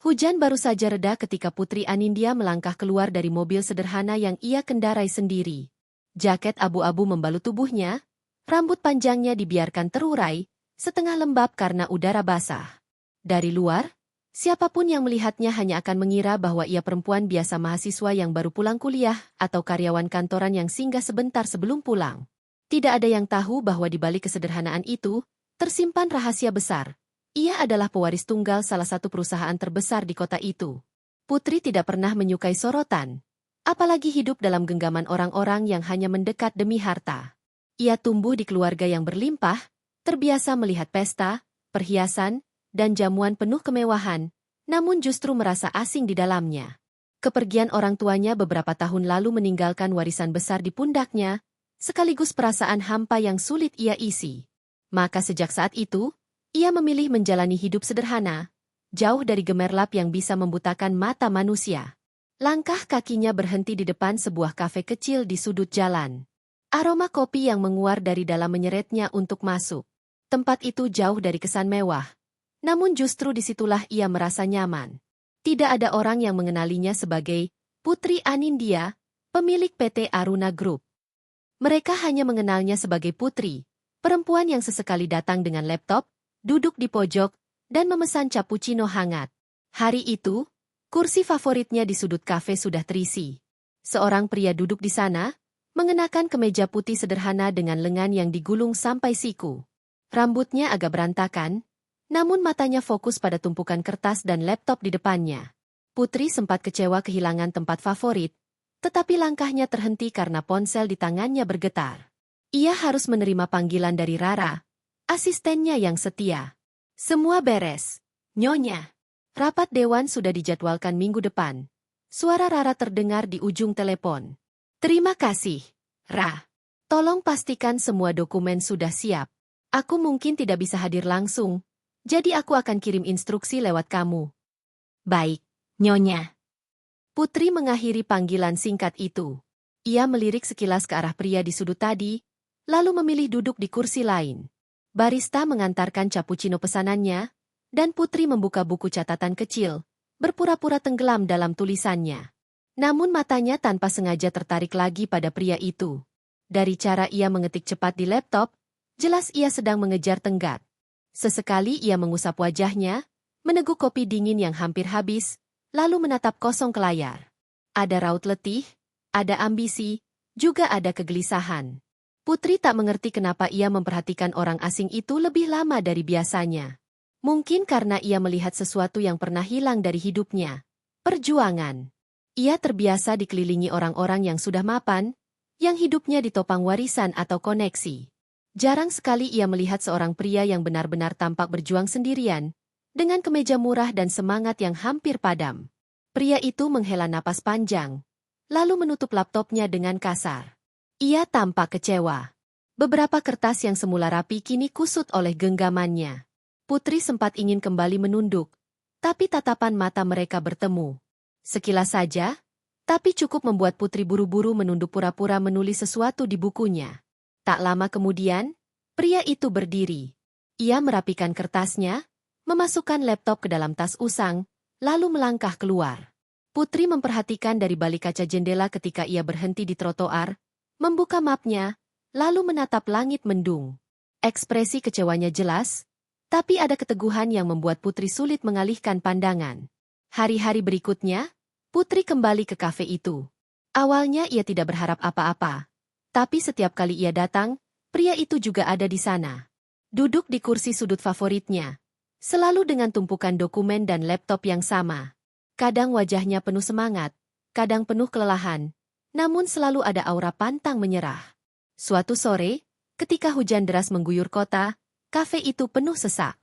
Hujan baru saja reda ketika Putri Anindya melangkah keluar dari mobil sederhana yang ia kendarai sendiri. Jaket abu-abu membalut tubuhnya, rambut panjangnya dibiarkan terurai, setengah lembab karena udara basah. Dari luar, siapapun yang melihatnya hanya akan mengira bahwa ia perempuan biasa mahasiswa yang baru pulang kuliah atau karyawan kantoran yang singgah sebentar sebelum pulang. Tidak ada yang tahu bahwa di balik kesederhanaan itu, tersimpan rahasia besar. Ia adalah pewaris tunggal salah satu perusahaan terbesar di kota itu. Putri tidak pernah menyukai sorotan, apalagi hidup dalam genggaman orang-orang yang hanya mendekat demi harta. Ia tumbuh di keluarga yang berlimpah, terbiasa melihat pesta, perhiasan, dan jamuan penuh kemewahan, namun justru merasa asing di dalamnya. Kepergian orang tuanya beberapa tahun lalu meninggalkan warisan besar di pundaknya, sekaligus perasaan hampa yang sulit ia isi. Maka sejak saat itu, ia memilih menjalani hidup sederhana, jauh dari gemerlap yang bisa membutakan mata manusia. Langkah kakinya berhenti di depan sebuah kafe kecil di sudut jalan. Aroma kopi yang menguar dari dalam menyeretnya untuk masuk. Tempat itu jauh dari kesan mewah. Namun justru disitulah ia merasa nyaman. Tidak ada orang yang mengenalinya sebagai Putri Anindya, pemilik PT Aruna Group. Mereka hanya mengenalnya sebagai Putri, perempuan yang sesekali datang dengan laptop, duduk di pojok, dan memesan cappuccino hangat. Hari itu, kursi favoritnya di sudut kafe sudah terisi. Seorang pria duduk di sana, mengenakan kemeja putih sederhana dengan lengan yang digulung sampai siku. Rambutnya agak berantakan, namun matanya fokus pada tumpukan kertas dan laptop di depannya. Putri sempat kecewa kehilangan tempat favorit, tetapi langkahnya terhenti karena ponsel di tangannya bergetar. Ia harus menerima panggilan dari Rara, asistennya yang setia. Semua beres, Nyonya. Rapat dewan sudah dijadwalkan minggu depan. Suara Rara terdengar di ujung telepon. Terima kasih, Ra. Tolong pastikan semua dokumen sudah siap. Aku mungkin tidak bisa hadir langsung, jadi aku akan kirim instruksi lewat kamu. Baik, Nyonya. Putri mengakhiri panggilan singkat itu. Ia melirik sekilas ke arah pria di sudut tadi, lalu memilih duduk di kursi lain. Barista mengantarkan cappuccino pesanannya, dan Putri membuka buku catatan kecil, berpura-pura tenggelam dalam tulisannya. Namun matanya tanpa sengaja tertarik lagi pada pria itu. Dari cara ia mengetik cepat di laptop, jelas ia sedang mengejar tenggat. Sesekali ia mengusap wajahnya, meneguk kopi dingin yang hampir habis, lalu menatap kosong ke layar. Ada raut letih, ada ambisi, juga ada kegelisahan. Putri tak mengerti kenapa ia memperhatikan orang asing itu lebih lama dari biasanya. Mungkin karena ia melihat sesuatu yang pernah hilang dari hidupnya. Perjuangan. Ia terbiasa dikelilingi orang-orang yang sudah mapan, yang hidupnya ditopang warisan atau koneksi. Jarang sekali ia melihat seorang pria yang benar-benar tampak berjuang sendirian, dengan kemeja murah dan semangat yang hampir padam. Pria itu menghela napas panjang, lalu menutup laptopnya dengan kasar. Ia tampak kecewa. Beberapa kertas yang semula rapi kini kusut oleh genggamannya. Putri sempat ingin kembali menunduk, tapi tatapan mata mereka bertemu. Sekilas saja, tapi cukup membuat Putri buru-buru menunduk pura-pura menulis sesuatu di bukunya. Tak lama kemudian, pria itu berdiri. Ia merapikan kertasnya, memasukkan laptop ke dalam tas usang, lalu melangkah keluar. Putri memperhatikan dari balik kaca jendela ketika ia berhenti di trotoar, membuka mapnya, lalu menatap langit mendung. Ekspresi kecewanya jelas, tapi ada keteguhan yang membuat Putri sulit mengalihkan pandangan. Hari-hari berikutnya, Putri kembali ke kafe itu. Awalnya ia tidak berharap apa-apa, tapi setiap kali ia datang, pria itu juga ada di sana. Duduk di kursi sudut favoritnya, selalu dengan tumpukan dokumen dan laptop yang sama. Kadang wajahnya penuh semangat, kadang penuh kelelahan, namun selalu ada aura pantang menyerah. Suatu sore, ketika hujan deras mengguyur kota, kafe itu penuh sesak.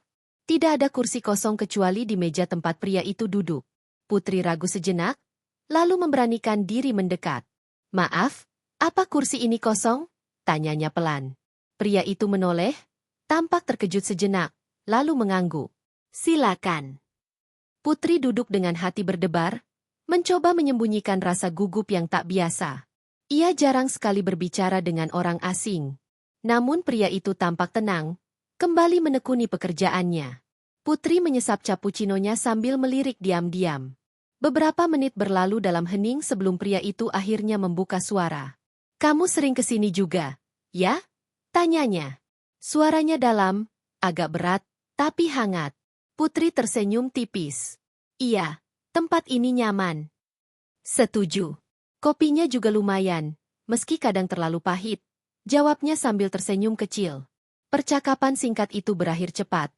Tidak ada kursi kosong kecuali di meja tempat pria itu duduk. Putri ragu sejenak, lalu memberanikan diri mendekat. Maaf, apa kursi ini kosong? Tanyanya pelan. Pria itu menoleh, tampak terkejut sejenak, lalu mengangguk. Silakan. Putri duduk dengan hati berdebar, mencoba menyembunyikan rasa gugup yang tak biasa. Ia jarang sekali berbicara dengan orang asing. Namun pria itu tampak tenang, kembali menekuni pekerjaannya. Putri menyesap cappuccinonya sambil melirik diam-diam. Beberapa menit berlalu dalam hening sebelum pria itu akhirnya membuka suara. "Kamu sering kesini juga, ya?" tanyanya. Suaranya dalam, agak berat, tapi hangat. Putri tersenyum tipis. "Iya, tempat ini nyaman." "Setuju. Kopinya juga lumayan, meski kadang terlalu pahit," jawabnya sambil tersenyum kecil. Percakapan singkat itu berakhir cepat,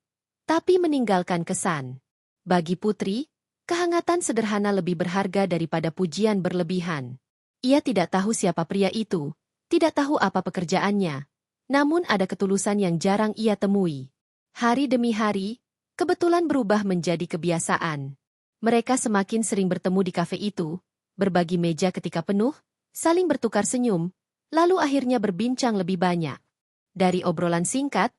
tapi meninggalkan kesan. Bagi Putri, kehangatan sederhana lebih berharga daripada pujian berlebihan. Ia tidak tahu siapa pria itu, tidak tahu apa pekerjaannya, namun ada ketulusan yang jarang ia temui. Hari demi hari, kebetulan berubah menjadi kebiasaan. Mereka semakin sering bertemu di kafe itu, berbagi meja ketika penuh, saling bertukar senyum, lalu akhirnya berbincang lebih banyak. Dari obrolan singkat,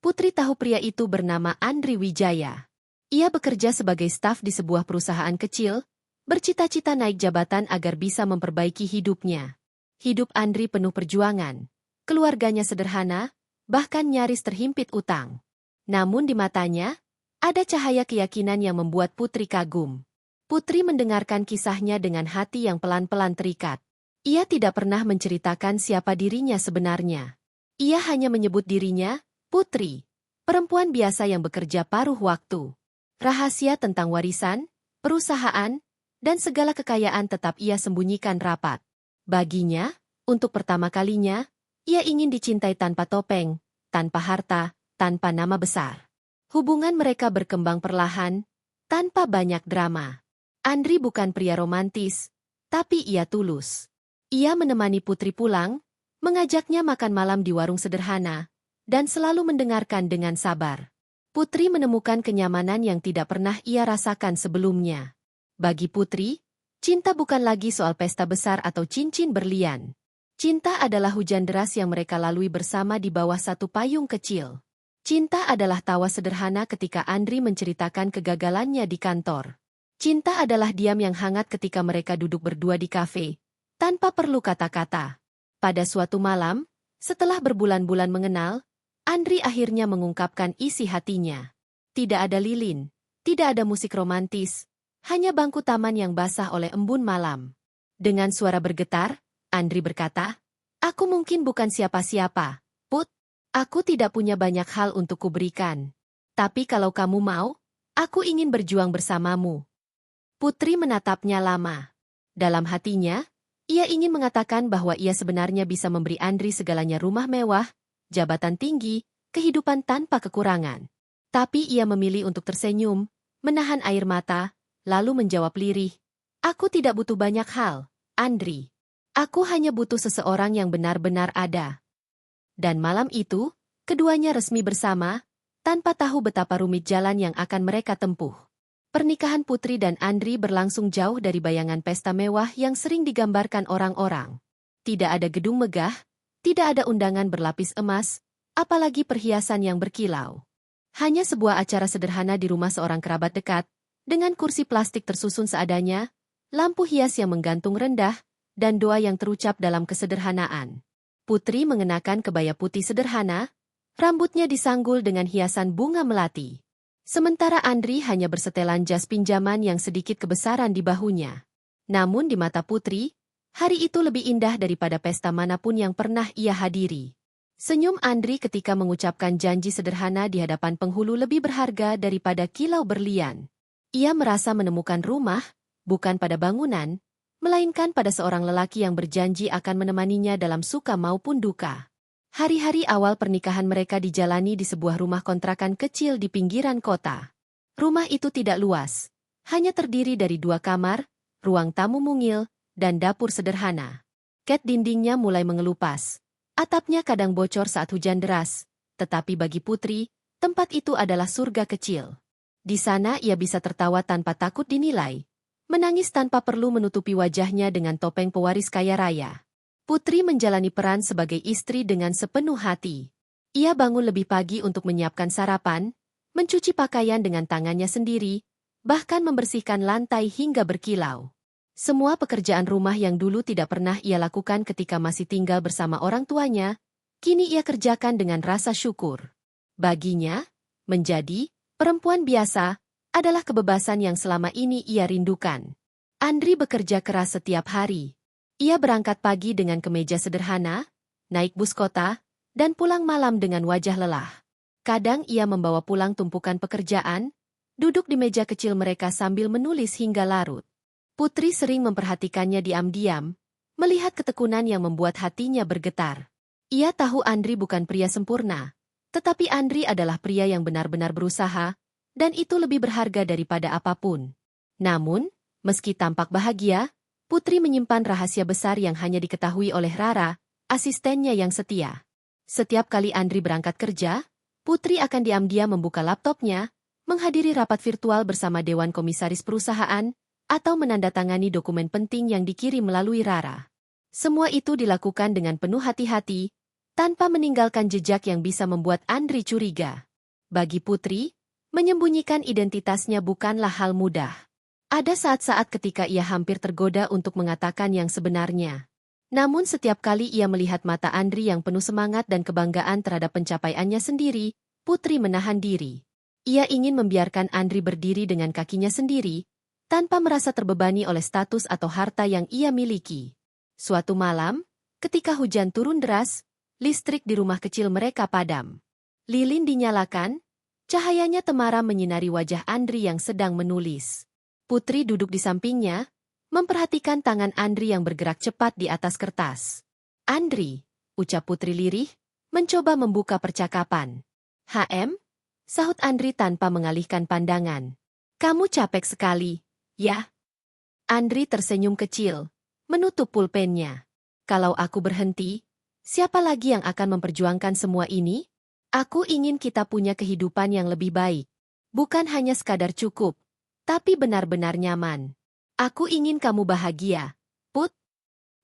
Putri tahu pria itu bernama Andri Wijaya. Ia bekerja sebagai staf di sebuah perusahaan kecil, bercita-cita naik jabatan agar bisa memperbaiki hidupnya. Hidup Andri penuh perjuangan. Keluarganya sederhana, bahkan nyaris terhimpit utang. Namun di matanya, ada cahaya keyakinan yang membuat Putri kagum. Putri mendengarkan kisahnya dengan hati yang pelan-pelan terikat. Ia tidak pernah menceritakan siapa dirinya sebenarnya. Ia hanya menyebut dirinya, Putri, perempuan biasa yang bekerja paruh waktu. Rahasia tentang warisan, perusahaan, dan segala kekayaan tetap ia sembunyikan rapat. Baginya, untuk pertama kalinya, ia ingin dicintai tanpa topeng, tanpa harta, tanpa nama besar. Hubungan mereka berkembang perlahan, tanpa banyak drama. Andri bukan pria romantis, tapi ia tulus. Ia menemani Putri pulang, mengajaknya makan malam di warung sederhana, dan selalu mendengarkan dengan sabar. Putri menemukan kenyamanan yang tidak pernah ia rasakan sebelumnya. Bagi Putri, cinta bukan lagi soal pesta besar atau cincin berlian. Cinta adalah hujan deras yang mereka lalui bersama di bawah satu payung kecil. Cinta adalah tawa sederhana ketika Andri menceritakan kegagalannya di kantor. Cinta adalah diam yang hangat ketika mereka duduk berdua di kafe, tanpa perlu kata-kata. Pada suatu malam, setelah berbulan-bulan mengenal, Andri akhirnya mengungkapkan isi hatinya. Tidak ada lilin, tidak ada musik romantis, hanya bangku taman yang basah oleh embun malam. Dengan suara bergetar, Andri berkata, "Aku mungkin bukan siapa-siapa, Put. Aku tidak punya banyak hal untuk kuberikan. Tapi kalau kamu mau, aku ingin berjuang bersamamu." Putri menatapnya lama. Dalam hatinya, ia ingin mengatakan bahwa ia sebenarnya bisa memberi Andri segalanya, rumah mewah, jabatan tinggi, kehidupan tanpa kekurangan. Tapi ia memilih untuk tersenyum, menahan air mata, lalu menjawab lirih, "Aku tidak butuh banyak hal, Andri. Aku hanya butuh seseorang yang benar-benar ada." Dan malam itu, keduanya resmi bersama, tanpa tahu betapa rumit jalan yang akan mereka tempuh. Pernikahan Putri dan Andri berlangsung jauh dari bayangan pesta mewah yang sering digambarkan orang-orang. Tidak ada gedung megah, tidak ada undangan berlapis emas, apalagi perhiasan yang berkilau. Hanya sebuah acara sederhana di rumah seorang kerabat dekat, dengan kursi plastik tersusun seadanya, lampu hias yang menggantung rendah, dan doa yang terucap dalam kesederhanaan. Putri mengenakan kebaya putih sederhana, rambutnya disanggul dengan hiasan bunga melati. Sementara Andri hanya bersetelan jas pinjaman yang sedikit kebesaran di bahunya. Namun di mata Putri, hari itu lebih indah daripada pesta manapun yang pernah ia hadiri. Senyum Andri ketika mengucapkan janji sederhana di hadapan penghulu lebih berharga daripada kilau berlian. Ia merasa menemukan rumah, bukan pada bangunan, melainkan pada seorang lelaki yang berjanji akan menemaninya dalam suka maupun duka. Hari-hari awal pernikahan mereka dijalani di sebuah rumah kontrakan kecil di pinggiran kota. Rumah itu tidak luas, hanya terdiri dari 2 kamar, ruang tamu mungil, dan dapur sederhana. Cat dindingnya mulai mengelupas. Atapnya kadang bocor saat hujan deras, tetapi bagi Putri, tempat itu adalah surga kecil. Di sana ia bisa tertawa tanpa takut dinilai, menangis tanpa perlu menutupi wajahnya dengan topeng pewaris kaya raya. Putri menjalani peran sebagai istri dengan sepenuh hati. Ia bangun lebih pagi untuk menyiapkan sarapan, mencuci pakaian dengan tangannya sendiri, bahkan membersihkan lantai hingga berkilau. Semua pekerjaan rumah yang dulu tidak pernah ia lakukan ketika masih tinggal bersama orang tuanya, kini ia kerjakan dengan rasa syukur. Baginya, menjadi Perempuan biasa adalah kebebasan yang selama ini ia rindukan. Andri bekerja keras setiap hari. Ia berangkat pagi dengan kemeja sederhana, naik bus kota, dan pulang malam dengan wajah lelah. Kadang ia membawa pulang tumpukan pekerjaan, duduk di meja kecil mereka sambil menulis hingga larut. Putri sering memperhatikannya diam-diam, melihat ketekunan yang membuat hatinya bergetar. Ia tahu Andri bukan pria sempurna, tetapi Andri adalah pria yang benar-benar berusaha, dan itu lebih berharga daripada apapun. Namun, meski tampak bahagia, Putri menyimpan rahasia besar yang hanya diketahui oleh Rara, asistennya yang setia. Setiap kali Andri berangkat kerja, Putri akan diam-diam membuka laptopnya, menghadiri rapat virtual bersama Dewan Komisaris Perusahaan, atau menandatangani dokumen penting yang dikirim melalui Rara. Semua itu dilakukan dengan penuh hati-hati, tanpa meninggalkan jejak yang bisa membuat Andri curiga. Bagi Putri, menyembunyikan identitasnya bukanlah hal mudah. Ada saat-saat ketika ia hampir tergoda untuk mengatakan yang sebenarnya. Namun setiap kali ia melihat mata Andri yang penuh semangat dan kebanggaan terhadap pencapaiannya sendiri, Putri menahan diri. Ia ingin membiarkan Andri berdiri dengan kakinya sendiri, tanpa merasa terbebani oleh status atau harta yang ia miliki. Suatu malam, ketika hujan turun deras, listrik di rumah kecil mereka padam. Lilin dinyalakan, cahayanya temaram menyinari wajah Andri yang sedang menulis. Putri duduk di sampingnya, memperhatikan tangan Andri yang bergerak cepat di atas kertas. "Andri," ucap Putri lirih, mencoba membuka percakapan. Sahut Andri tanpa mengalihkan pandangan. "Kamu capek sekali, ya?" Andri tersenyum kecil, menutup pulpennya. "Kalau aku berhenti, siapa lagi yang akan memperjuangkan semua ini? Aku ingin kita punya kehidupan yang lebih baik. Bukan hanya sekadar cukup, tapi benar-benar nyaman. Aku ingin kamu bahagia, Put."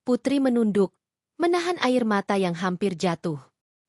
Putri menunduk, menahan air mata yang hampir jatuh.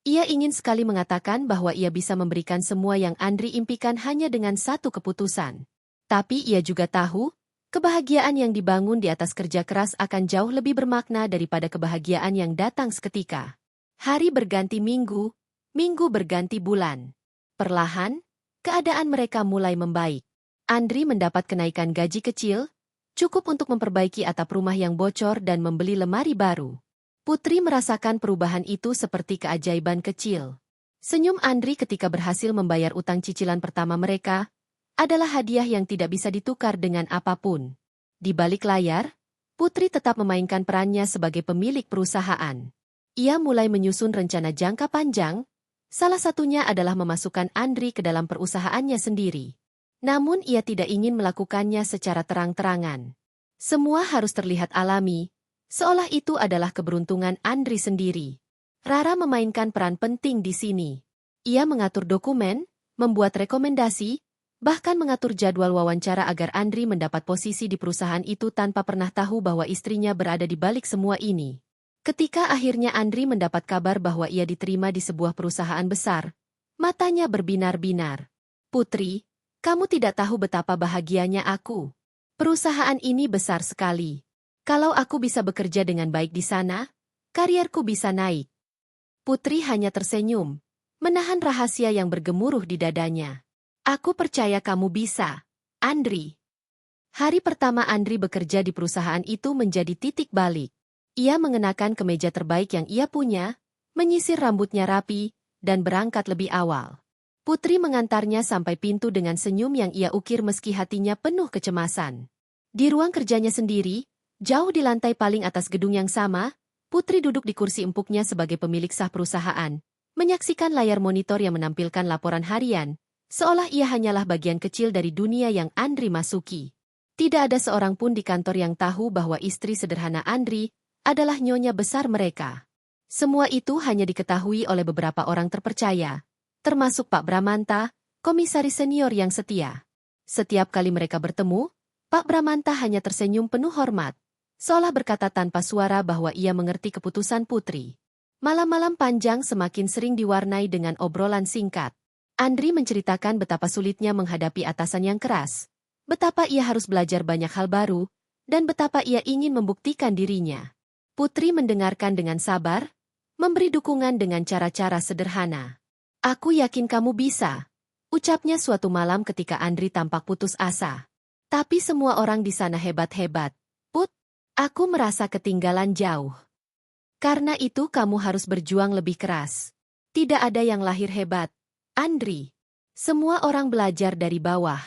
Ia ingin sekali mengatakan bahwa ia bisa memberikan semua yang Andri impikan hanya dengan satu keputusan. Tapi ia juga tahu, kebahagiaan yang dibangun di atas kerja keras akan jauh lebih bermakna daripada kebahagiaan yang datang seketika. Hari berganti minggu, minggu berganti bulan. Perlahan, keadaan mereka mulai membaik. Andri mendapat kenaikan gaji kecil, cukup untuk memperbaiki atap rumah yang bocor dan membeli lemari baru. Putri merasakan perubahan itu seperti keajaiban kecil. Senyum Andri ketika berhasil membayar utang cicilan pertama mereka adalah hadiah yang tidak bisa ditukar dengan apapun. Di balik layar, Putri tetap memainkan perannya sebagai pemilik perusahaan. Ia mulai menyusun rencana jangka panjang, salah satunya adalah memasukkan Andri ke dalam perusahaannya sendiri. Namun ia tidak ingin melakukannya secara terang-terangan. Semua harus terlihat alami, seolah itu adalah keberuntungan Andri sendiri. Rara memainkan peran penting di sini. Ia mengatur dokumen, membuat rekomendasi, bahkan mengatur jadwal wawancara agar Andri mendapat posisi di perusahaan itu tanpa pernah tahu bahwa istrinya berada di balik semua ini. Ketika akhirnya Andri mendapat kabar bahwa ia diterima di sebuah perusahaan besar, matanya berbinar-binar. "Putri, kamu tidak tahu betapa bahagianya aku. Perusahaan ini besar sekali. Kalau aku bisa bekerja dengan baik di sana, karierku bisa naik." Putri hanya tersenyum, menahan rahasia yang bergemuruh di dadanya. "Aku percaya kamu bisa, Andri." Hari pertama Andri bekerja di perusahaan itu menjadi titik balik. Ia mengenakan kemeja terbaik yang ia punya, menyisir rambutnya rapi, dan berangkat lebih awal. Putri mengantarnya sampai pintu dengan senyum yang ia ukir meski hatinya penuh kecemasan. Di ruang kerjanya sendiri, jauh di lantai paling atas gedung yang sama, Putri duduk di kursi empuknya sebagai pemilik sah perusahaan, menyaksikan layar monitor yang menampilkan laporan harian, seolah ia hanyalah bagian kecil dari dunia yang Andri masuki. Tidak ada seorang pun di kantor yang tahu bahwa istri sederhana Andri adalah nyonya besar mereka. Semua itu hanya diketahui oleh beberapa orang terpercaya, termasuk Pak Bramanta, komisaris senior yang setia. Setiap kali mereka bertemu, Pak Bramanta hanya tersenyum penuh hormat, seolah berkata tanpa suara bahwa ia mengerti keputusan Putri. Malam-malam panjang semakin sering diwarnai dengan obrolan singkat. Andri menceritakan betapa sulitnya menghadapi atasan yang keras, betapa ia harus belajar banyak hal baru, dan betapa ia ingin membuktikan dirinya. Putri mendengarkan dengan sabar, memberi dukungan dengan cara-cara sederhana. "Aku yakin kamu bisa," ucapnya suatu malam ketika Andri tampak putus asa. Tapi semua orang di sana hebat-hebat. Put, aku merasa ketinggalan jauh. Karena itu kamu harus berjuang lebih keras. Tidak ada yang lahir hebat, Andri. Semua orang belajar dari bawah.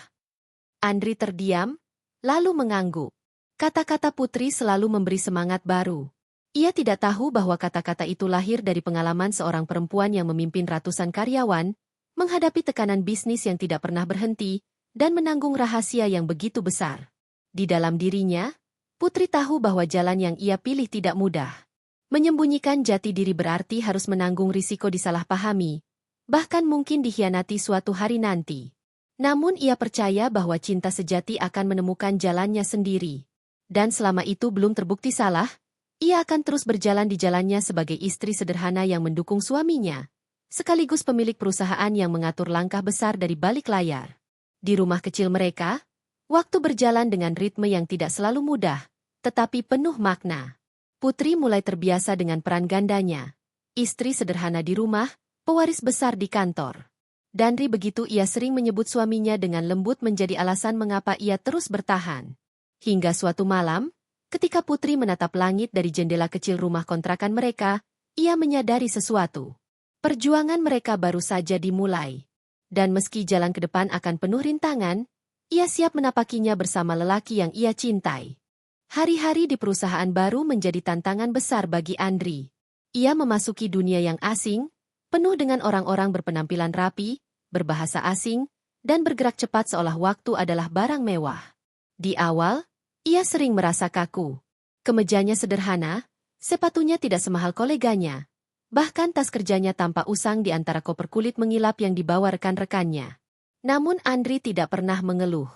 Andri terdiam, lalu mengangguk. Kata-kata Putri selalu memberi semangat baru. Ia tidak tahu bahwa kata-kata itu lahir dari pengalaman seorang perempuan yang memimpin ratusan karyawan, menghadapi tekanan bisnis yang tidak pernah berhenti, dan menanggung rahasia yang begitu besar. Di dalam dirinya, Putri tahu bahwa jalan yang ia pilih tidak mudah. Menyembunyikan jati diri berarti harus menanggung risiko disalahpahami, bahkan mungkin dikhianati suatu hari nanti. Namun ia percaya bahwa cinta sejati akan menemukan jalannya sendiri. Dan selama itu belum terbukti salah, ia akan terus berjalan di jalannya sebagai istri sederhana yang mendukung suaminya, sekaligus pemilik perusahaan yang mengatur langkah besar dari balik layar. Di rumah kecil mereka, waktu berjalan dengan ritme yang tidak selalu mudah, tetapi penuh makna. Putri mulai terbiasa dengan peran gandanya, istri sederhana di rumah, pewaris besar di kantor. Danri begitu ia sering menyebut suaminya dengan lembut menjadi alasan mengapa ia terus bertahan. Hingga suatu malam, ketika Putri menatap langit dari jendela kecil rumah kontrakan mereka, ia menyadari sesuatu. Perjuangan mereka baru saja dimulai. Dan meski jalan ke depan akan penuh rintangan, ia siap menapakinya bersama lelaki yang ia cintai. Hari-hari di perusahaan baru menjadi tantangan besar bagi Andri. Ia memasuki dunia yang asing, penuh dengan orang-orang berpenampilan rapi, berbahasa asing, dan bergerak cepat seolah waktu adalah barang mewah. Di awal, ia sering merasa kaku. Kemejanya sederhana, sepatunya tidak semahal koleganya. Bahkan tas kerjanya tampak usang di antara koper kulit mengilap yang dibawa rekan-rekannya. Namun Andri tidak pernah mengeluh.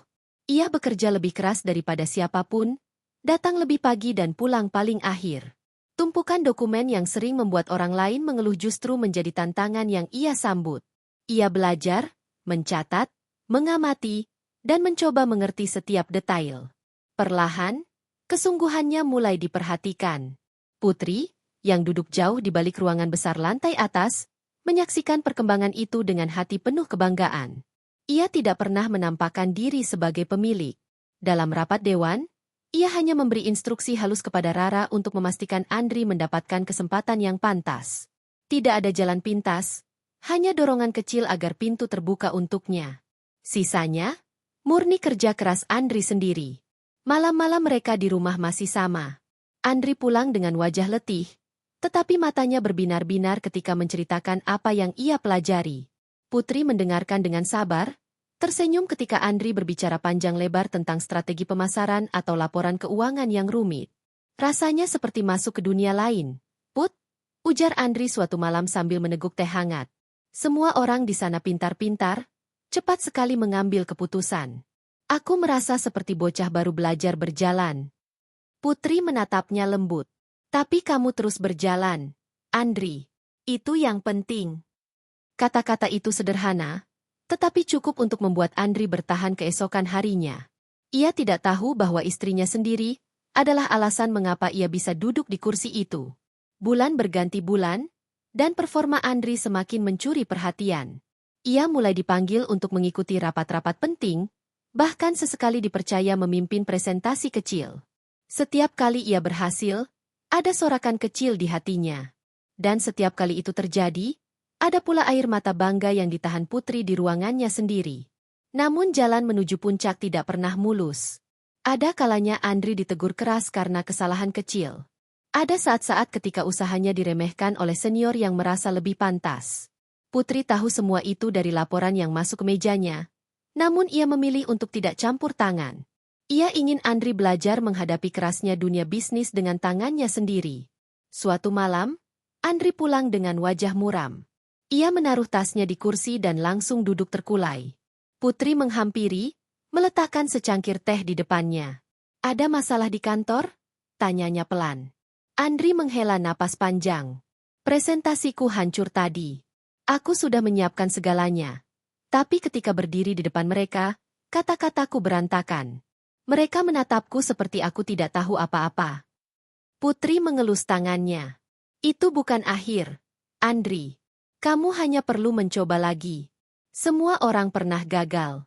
Ia bekerja lebih keras daripada siapapun, datang lebih pagi dan pulang paling akhir. Tumpukan dokumen yang sering membuat orang lain mengeluh justru menjadi tantangan yang ia sambut. Ia belajar, mencatat, mengamati, dan mencoba mengerti setiap detail. Perlahan, kesungguhannya mulai diperhatikan. Putri, yang duduk jauh di balik ruangan besar lantai atas, menyaksikan perkembangan itu dengan hati penuh kebanggaan. Ia tidak pernah menampakkan diri sebagai pemilik. Dalam rapat dewan, ia hanya memberi instruksi halus kepada Rara untuk memastikan Andri mendapatkan kesempatan yang pantas. Tidak ada jalan pintas, hanya dorongan kecil agar pintu terbuka untuknya. Sisanya, murni kerja keras Andri sendiri. Malam-malam mereka di rumah masih sama. Andri pulang dengan wajah letih, tetapi matanya berbinar-binar ketika menceritakan apa yang ia pelajari. Putri mendengarkan dengan sabar, tersenyum ketika Andri berbicara panjang lebar tentang strategi pemasaran atau laporan keuangan yang rumit. Rasanya seperti masuk ke dunia lain. Put, ujar Andri suatu malam sambil meneguk teh hangat. Semua orang di sana pintar-pintar, cepat sekali mengambil keputusan. Aku merasa seperti bocah baru belajar berjalan. Putri menatapnya lembut. Tapi kamu terus berjalan, Andri. Itu yang penting. Kata-kata itu sederhana, tetapi cukup untuk membuat Andri bertahan keesokan harinya. Ia tidak tahu bahwa istrinya sendiri adalah alasan mengapa ia bisa duduk di kursi itu. Bulan berganti bulan, dan performa Andri semakin mencuri perhatian. Ia mulai dipanggil untuk mengikuti rapat-rapat penting, bahkan sesekali dipercaya memimpin presentasi kecil. Setiap kali ia berhasil, ada sorakan kecil di hatinya. Dan setiap kali itu terjadi, ada pula air mata bangga yang ditahan Putri di ruangannya sendiri. Namun jalan menuju puncak tidak pernah mulus. Ada kalanya Andri ditegur keras karena kesalahan kecil. Ada saat-saat ketika usahanya diremehkan oleh senior yang merasa lebih pantas. Putri tahu semua itu dari laporan yang masuk ke mejanya, namun ia memilih untuk tidak campur tangan. Ia ingin Andri belajar menghadapi kerasnya dunia bisnis dengan tangannya sendiri. Suatu malam, Andri pulang dengan wajah muram. Ia menaruh tasnya di kursi dan langsung duduk terkulai. Putri menghampiri, meletakkan secangkir teh di depannya. Ada masalah di kantor? Tanyanya pelan. Andri menghela napas panjang. Presentasiku hancur tadi. Aku sudah menyiapkan segalanya. Tapi ketika berdiri di depan mereka, kata-kataku berantakan. Mereka menatapku seperti aku tidak tahu apa-apa. Putri mengelus tangannya. Itu bukan akhir, Andri. Kamu hanya perlu mencoba lagi. Semua orang pernah gagal.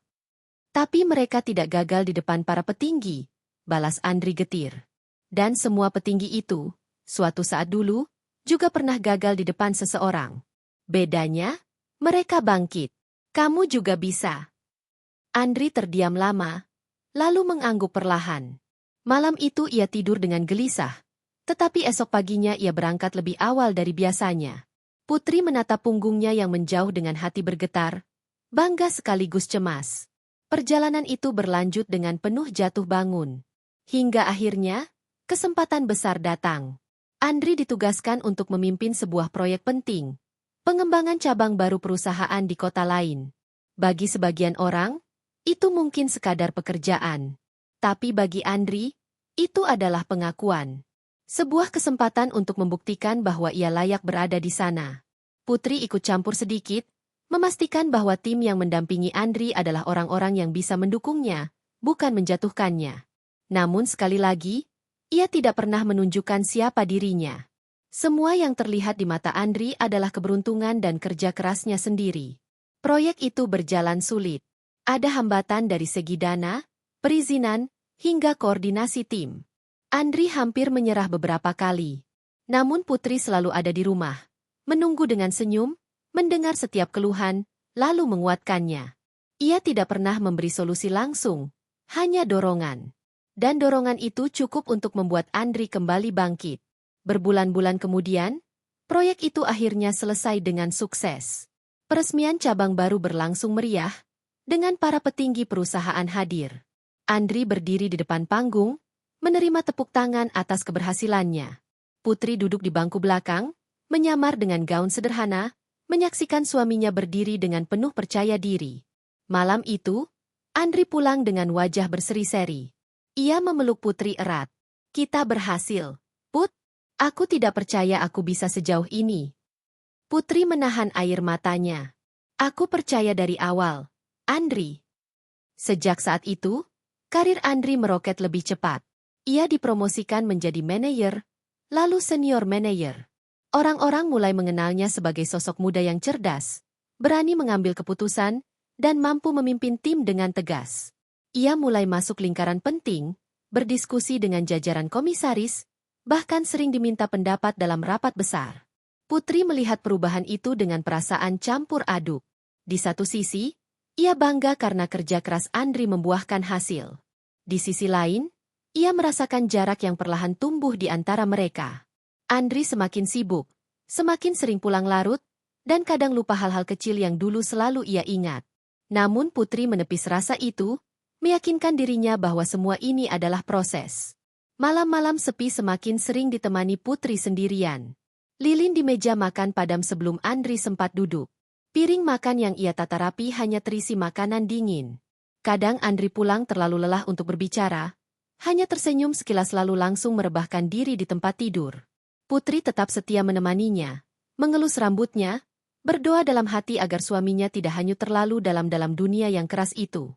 Tapi mereka tidak gagal di depan para petinggi, balas Andri getir. Dan semua petinggi itu, suatu saat dulu, juga pernah gagal di depan seseorang. Bedanya, mereka bangkit. Kamu juga bisa. Andri terdiam lama, lalu mengangguk perlahan. Malam itu ia tidur dengan gelisah, tetapi esok paginya ia berangkat lebih awal dari biasanya. Putri menatap punggungnya yang menjauh dengan hati bergetar, bangga sekaligus cemas. Perjalanan itu berlanjut dengan penuh jatuh bangun. Hingga akhirnya, kesempatan besar datang. Andri ditugaskan untuk memimpin sebuah proyek penting, pengembangan cabang baru perusahaan di kota lain. Bagi sebagian orang, itu mungkin sekadar pekerjaan. Tapi bagi Andri, itu adalah pengakuan. Sebuah kesempatan untuk membuktikan bahwa ia layak berada di sana. Putri ikut campur sedikit, memastikan bahwa tim yang mendampingi Andri adalah orang-orang yang bisa mendukungnya, bukan menjatuhkannya. Namun sekali lagi, ia tidak pernah menunjukkan siapa dirinya. Semua yang terlihat di mata Andri adalah keberuntungan dan kerja kerasnya sendiri. Proyek itu berjalan sulit. Ada hambatan dari segi dana, perizinan, hingga koordinasi tim. Andri hampir menyerah beberapa kali. Namun Putri selalu ada di rumah, menunggu dengan senyum, mendengar setiap keluhan, lalu menguatkannya. Ia tidak pernah memberi solusi langsung, hanya dorongan. Dan dorongan itu cukup untuk membuat Andri kembali bangkit. Berbulan-bulan kemudian, proyek itu akhirnya selesai dengan sukses. Peresmian cabang baru berlangsung meriah, dengan para petinggi perusahaan hadir. Andri berdiri di depan panggung, menerima tepuk tangan atas keberhasilannya. Putri duduk di bangku belakang, menyamar dengan gaun sederhana, menyaksikan suaminya berdiri dengan penuh percaya diri. Malam itu, Andri pulang dengan wajah berseri-seri. Ia memeluk Putri erat. Kita berhasil, Put. Aku tidak percaya aku bisa sejauh ini. Putri menahan air matanya. Aku percaya dari awal, Andri. Sejak saat itu, karir Andri meroket lebih cepat. Ia dipromosikan menjadi manajer, lalu senior manajer. Orang-orang mulai mengenalnya sebagai sosok muda yang cerdas, berani mengambil keputusan, dan mampu memimpin tim dengan tegas. Ia mulai masuk lingkaran penting, berdiskusi dengan jajaran komisaris, bahkan sering diminta pendapat dalam rapat besar. Putri melihat perubahan itu dengan perasaan campur aduk. Di satu sisi, ia bangga karena kerja keras Andri membuahkan hasil. Di sisi lain, ia merasakan jarak yang perlahan tumbuh di antara mereka. Andri semakin sibuk, semakin sering pulang larut, dan kadang lupa hal-hal kecil yang dulu selalu ia ingat. Namun Putri menepis rasa itu, meyakinkan dirinya bahwa semua ini adalah proses. Malam-malam sepi semakin sering ditemani Putri sendirian. Lilin di meja makan padam sebelum Andri sempat duduk. Piring makan yang ia tata rapi hanya terisi makanan dingin. Kadang Andri pulang terlalu lelah untuk berbicara, hanya tersenyum sekilas lalu langsung merebahkan diri di tempat tidur. Putri tetap setia menemaninya, mengelus rambutnya, berdoa dalam hati agar suaminya tidak hanyut terlalu dalam dunia yang keras itu.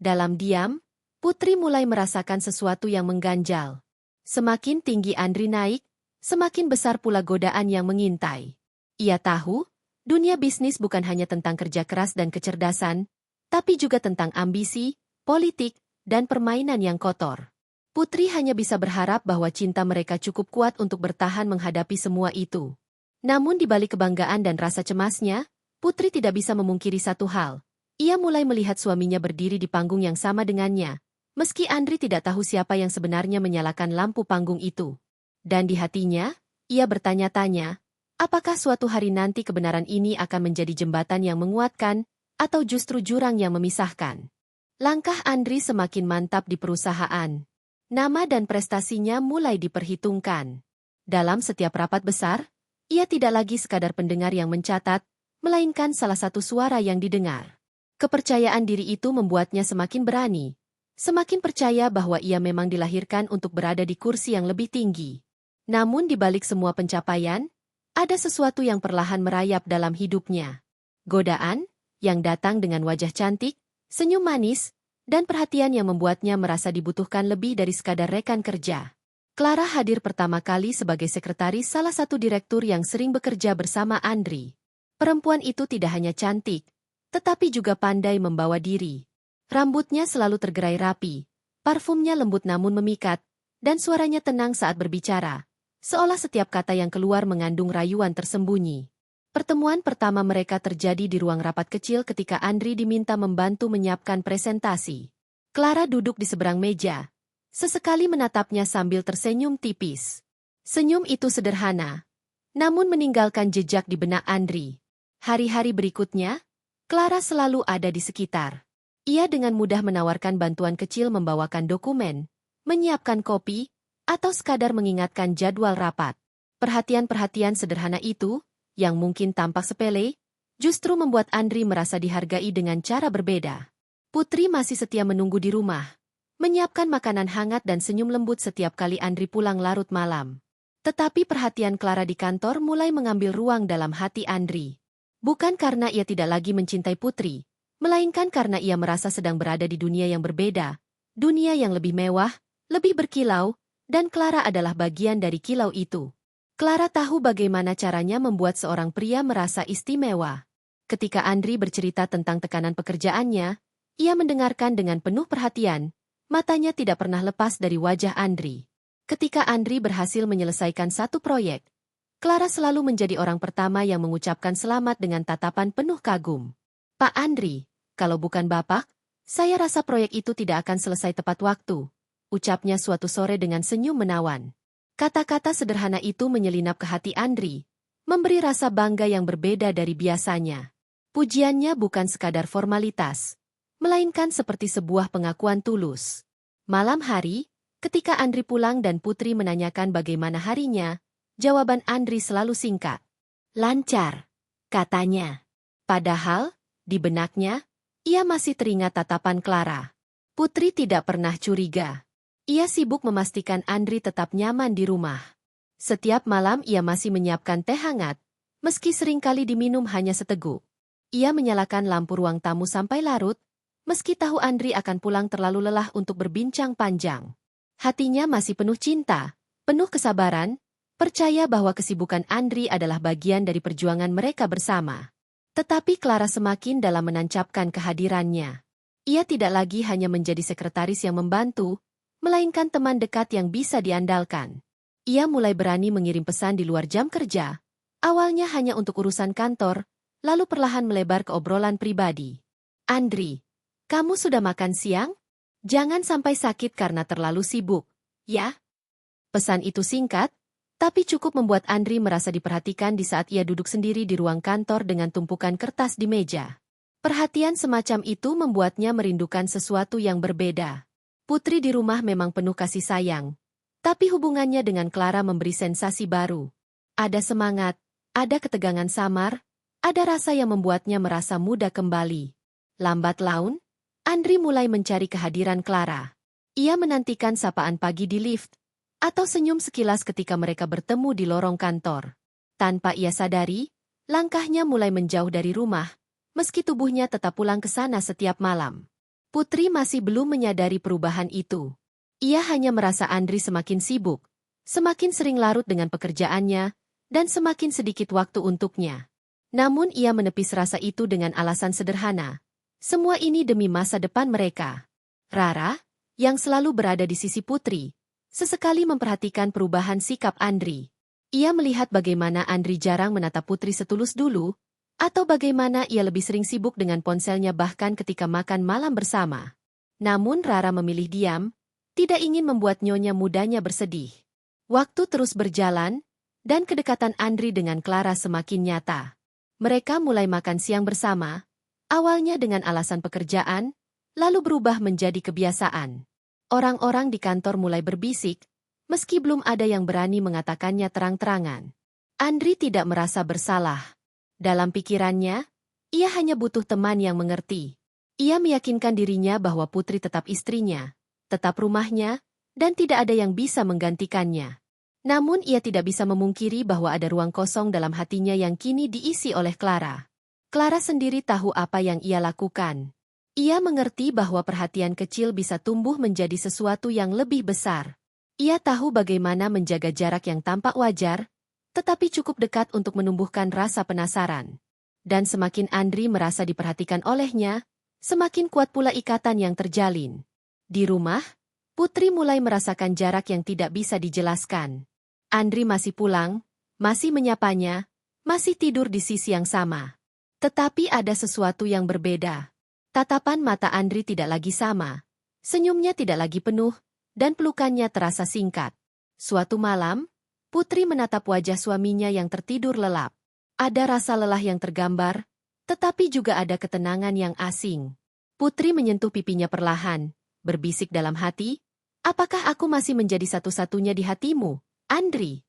Dalam diam, Putri mulai merasakan sesuatu yang mengganjal. Semakin tinggi Andri naik, semakin besar pula godaan yang mengintai. Ia tahu, dunia bisnis bukan hanya tentang kerja keras dan kecerdasan, tapi juga tentang ambisi, politik, dan permainan yang kotor. Putri hanya bisa berharap bahwa cinta mereka cukup kuat untuk bertahan menghadapi semua itu. Namun di balik kebanggaan dan rasa cemasnya, Putri tidak bisa memungkiri satu hal. Ia mulai melihat suaminya berdiri di panggung yang sama dengannya, meski Andri tidak tahu siapa yang sebenarnya menyalakan lampu panggung itu. Dan di hatinya, ia bertanya-tanya, apakah suatu hari nanti kebenaran ini akan menjadi jembatan yang menguatkan, atau justru jurang yang memisahkan? Langkah Andri semakin mantap di perusahaan. Nama dan prestasinya mulai diperhitungkan. Dalam setiap rapat besar, ia tidak lagi sekadar pendengar yang mencatat, melainkan salah satu suara yang didengar. Kepercayaan diri itu membuatnya semakin berani, semakin percaya bahwa ia memang dilahirkan untuk berada di kursi yang lebih tinggi. Namun di balik semua pencapaian, ada sesuatu yang perlahan merayap dalam hidupnya. Godaan, yang datang dengan wajah cantik, senyum manis, dan perhatian yang membuatnya merasa dibutuhkan lebih dari sekadar rekan kerja. Clara hadir pertama kali sebagai sekretaris salah satu direktur yang sering bekerja bersama Andri. Perempuan itu tidak hanya cantik, tetapi juga pandai membawa diri. Rambutnya selalu tergerai rapi, parfumnya lembut namun memikat, dan suaranya tenang saat berbicara, seolah setiap kata yang keluar mengandung rayuan tersembunyi. Pertemuan pertama mereka terjadi di ruang rapat kecil ketika Andri diminta membantu menyiapkan presentasi. Clara duduk di seberang meja, sesekali menatapnya sambil tersenyum tipis. Senyum itu sederhana, namun meninggalkan jejak di benak Andri. Hari-hari berikutnya, Clara selalu ada di sekitar. Ia dengan mudah menawarkan bantuan kecil membawakan dokumen, menyiapkan kopi, atau sekadar mengingatkan jadwal rapat. Perhatian-perhatian sederhana itu, yang mungkin tampak sepele, justru membuat Andri merasa dihargai dengan cara berbeda. Putri masih setia menunggu di rumah, menyiapkan makanan hangat dan senyum lembut setiap kali Andri pulang larut malam. Tetapi perhatian Clara di kantor mulai mengambil ruang dalam hati Andri. Bukan karena ia tidak lagi mencintai Putri, melainkan karena ia merasa sedang berada di dunia yang berbeda, dunia yang lebih mewah, lebih berkilau, dan Clara adalah bagian dari kilau itu. Clara tahu bagaimana caranya membuat seorang pria merasa istimewa. Ketika Andri bercerita tentang tekanan pekerjaannya, ia mendengarkan dengan penuh perhatian, matanya tidak pernah lepas dari wajah Andri. Ketika Andri berhasil menyelesaikan satu proyek, Clara selalu menjadi orang pertama yang mengucapkan selamat dengan tatapan penuh kagum. Pak Andri, kalau bukan Bapak, saya rasa proyek itu tidak akan selesai tepat waktu, ucapnya suatu sore dengan senyum menawan. Kata-kata sederhana itu menyelinap ke hati Andri, memberi rasa bangga yang berbeda dari biasanya. Pujiannya bukan sekadar formalitas, melainkan seperti sebuah pengakuan tulus. Malam hari, ketika Andri pulang dan Putri menanyakan bagaimana harinya, jawaban Andri selalu singkat. Lancar, katanya. Padahal, di benaknya, ia masih teringat tatapan Clara. Putri tidak pernah curiga. Ia sibuk memastikan Andri tetap nyaman di rumah. Setiap malam ia masih menyiapkan teh hangat, meski seringkali diminum hanya seteguk. Ia menyalakan lampu ruang tamu sampai larut, meski tahu Andri akan pulang terlalu lelah untuk berbincang panjang. Hatinya masih penuh cinta, penuh kesabaran, percaya bahwa kesibukan Andri adalah bagian dari perjuangan mereka bersama. Tetapi Clara semakin dalam menancapkan kehadirannya. Ia tidak lagi hanya menjadi sekretaris yang membantu, melainkan teman dekat yang bisa diandalkan. Ia mulai berani mengirim pesan di luar jam kerja, awalnya hanya untuk urusan kantor, lalu perlahan melebar ke obrolan pribadi. Andri, kamu sudah makan siang? Jangan sampai sakit karena terlalu sibuk, ya? Pesan itu singkat, tapi cukup membuat Andri merasa diperhatikan di saat ia duduk sendiri di ruang kantor dengan tumpukan kertas di meja. Perhatian semacam itu membuatnya merindukan sesuatu yang berbeda. Putri di rumah memang penuh kasih sayang, tapi hubungannya dengan Clara memberi sensasi baru. Ada semangat, ada ketegangan samar, ada rasa yang membuatnya merasa muda kembali. Lambat laun, Andri mulai mencari kehadiran Clara. Ia menantikan sapaan pagi di lift, atau senyum sekilas ketika mereka bertemu di lorong kantor. Tanpa ia sadari, langkahnya mulai menjauh dari rumah, meski tubuhnya tetap pulang ke sana setiap malam. Putri masih belum menyadari perubahan itu. Ia hanya merasa Andri semakin sibuk, semakin sering larut dengan pekerjaannya, dan semakin sedikit waktu untuknya. Namun ia menepis rasa itu dengan alasan sederhana. Semua ini demi masa depan mereka. Rara, yang selalu berada di sisi Putri, sesekali memperhatikan perubahan sikap Andri. Ia melihat bagaimana Andri jarang menatap Putri setulus dulu, atau bagaimana ia lebih sering sibuk dengan ponselnya bahkan ketika makan malam bersama. Namun Rara memilih diam, tidak ingin membuat nyonya mudanya bersedih. Waktu terus berjalan, dan kedekatan Andri dengan Clara semakin nyata. Mereka mulai makan siang bersama, awalnya dengan alasan pekerjaan, lalu berubah menjadi kebiasaan. Orang-orang di kantor mulai berbisik, meski belum ada yang berani mengatakannya terang-terangan. Andri tidak merasa bersalah. Dalam pikirannya, ia hanya butuh teman yang mengerti. Ia meyakinkan dirinya bahwa Putri tetap istrinya, tetap rumahnya, dan tidak ada yang bisa menggantikannya. Namun ia tidak bisa memungkiri bahwa ada ruang kosong dalam hatinya yang kini diisi oleh Clara. Clara sendiri tahu apa yang ia lakukan. Ia mengerti bahwa perhatian kecil bisa tumbuh menjadi sesuatu yang lebih besar. Ia tahu bagaimana menjaga jarak yang tampak wajar, tetapi cukup dekat untuk menumbuhkan rasa penasaran. Dan semakin Andri merasa diperhatikan olehnya, semakin kuat pula ikatan yang terjalin. Di rumah, Putri mulai merasakan jarak yang tidak bisa dijelaskan. Andri masih pulang, masih menyapanya, masih tidur di sisi yang sama. Tetapi ada sesuatu yang berbeda. Tatapan mata Andri tidak lagi sama. Senyumnya tidak lagi penuh, dan pelukannya terasa singkat. Suatu malam, Putri menatap wajah suaminya yang tertidur lelap. Ada rasa lelah yang tergambar, tetapi juga ada ketenangan yang asing. Putri menyentuh pipinya perlahan, berbisik dalam hati, "Apakah aku masih menjadi satu-satunya di hatimu, Andri?"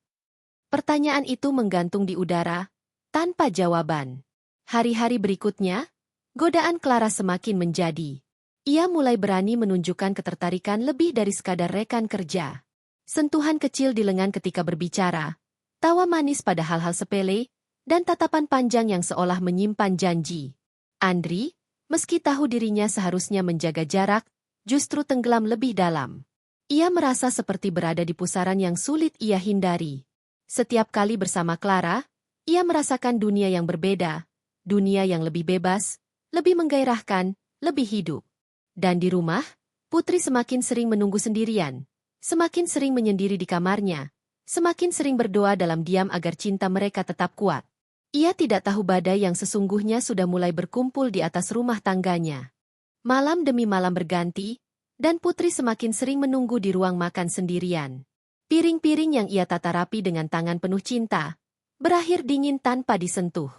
Pertanyaan itu menggantung di udara, tanpa jawaban. Hari-hari berikutnya, godaan Clara semakin menjadi. Ia mulai berani menunjukkan ketertarikan lebih dari sekadar rekan kerja. Sentuhan kecil di lengan ketika berbicara, tawa manis pada hal-hal sepele, dan tatapan panjang yang seolah menyimpan janji. Andri, meski tahu dirinya seharusnya menjaga jarak, justru tenggelam lebih dalam. Ia merasa seperti berada di pusaran yang sulit ia hindari. Setiap kali bersama Clara, ia merasakan dunia yang berbeda, dunia yang lebih bebas, lebih menggairahkan, lebih hidup. Dan di rumah, Putri semakin sering menunggu sendirian. Semakin sering menyendiri di kamarnya, semakin sering berdoa dalam diam agar cinta mereka tetap kuat. Ia tidak tahu badai yang sesungguhnya sudah mulai berkumpul di atas rumah tangganya. Malam demi malam berganti, dan Putri semakin sering menunggu di ruang makan sendirian. Piring-piring yang ia tata rapi dengan tangan penuh cinta, berakhir dingin tanpa disentuh.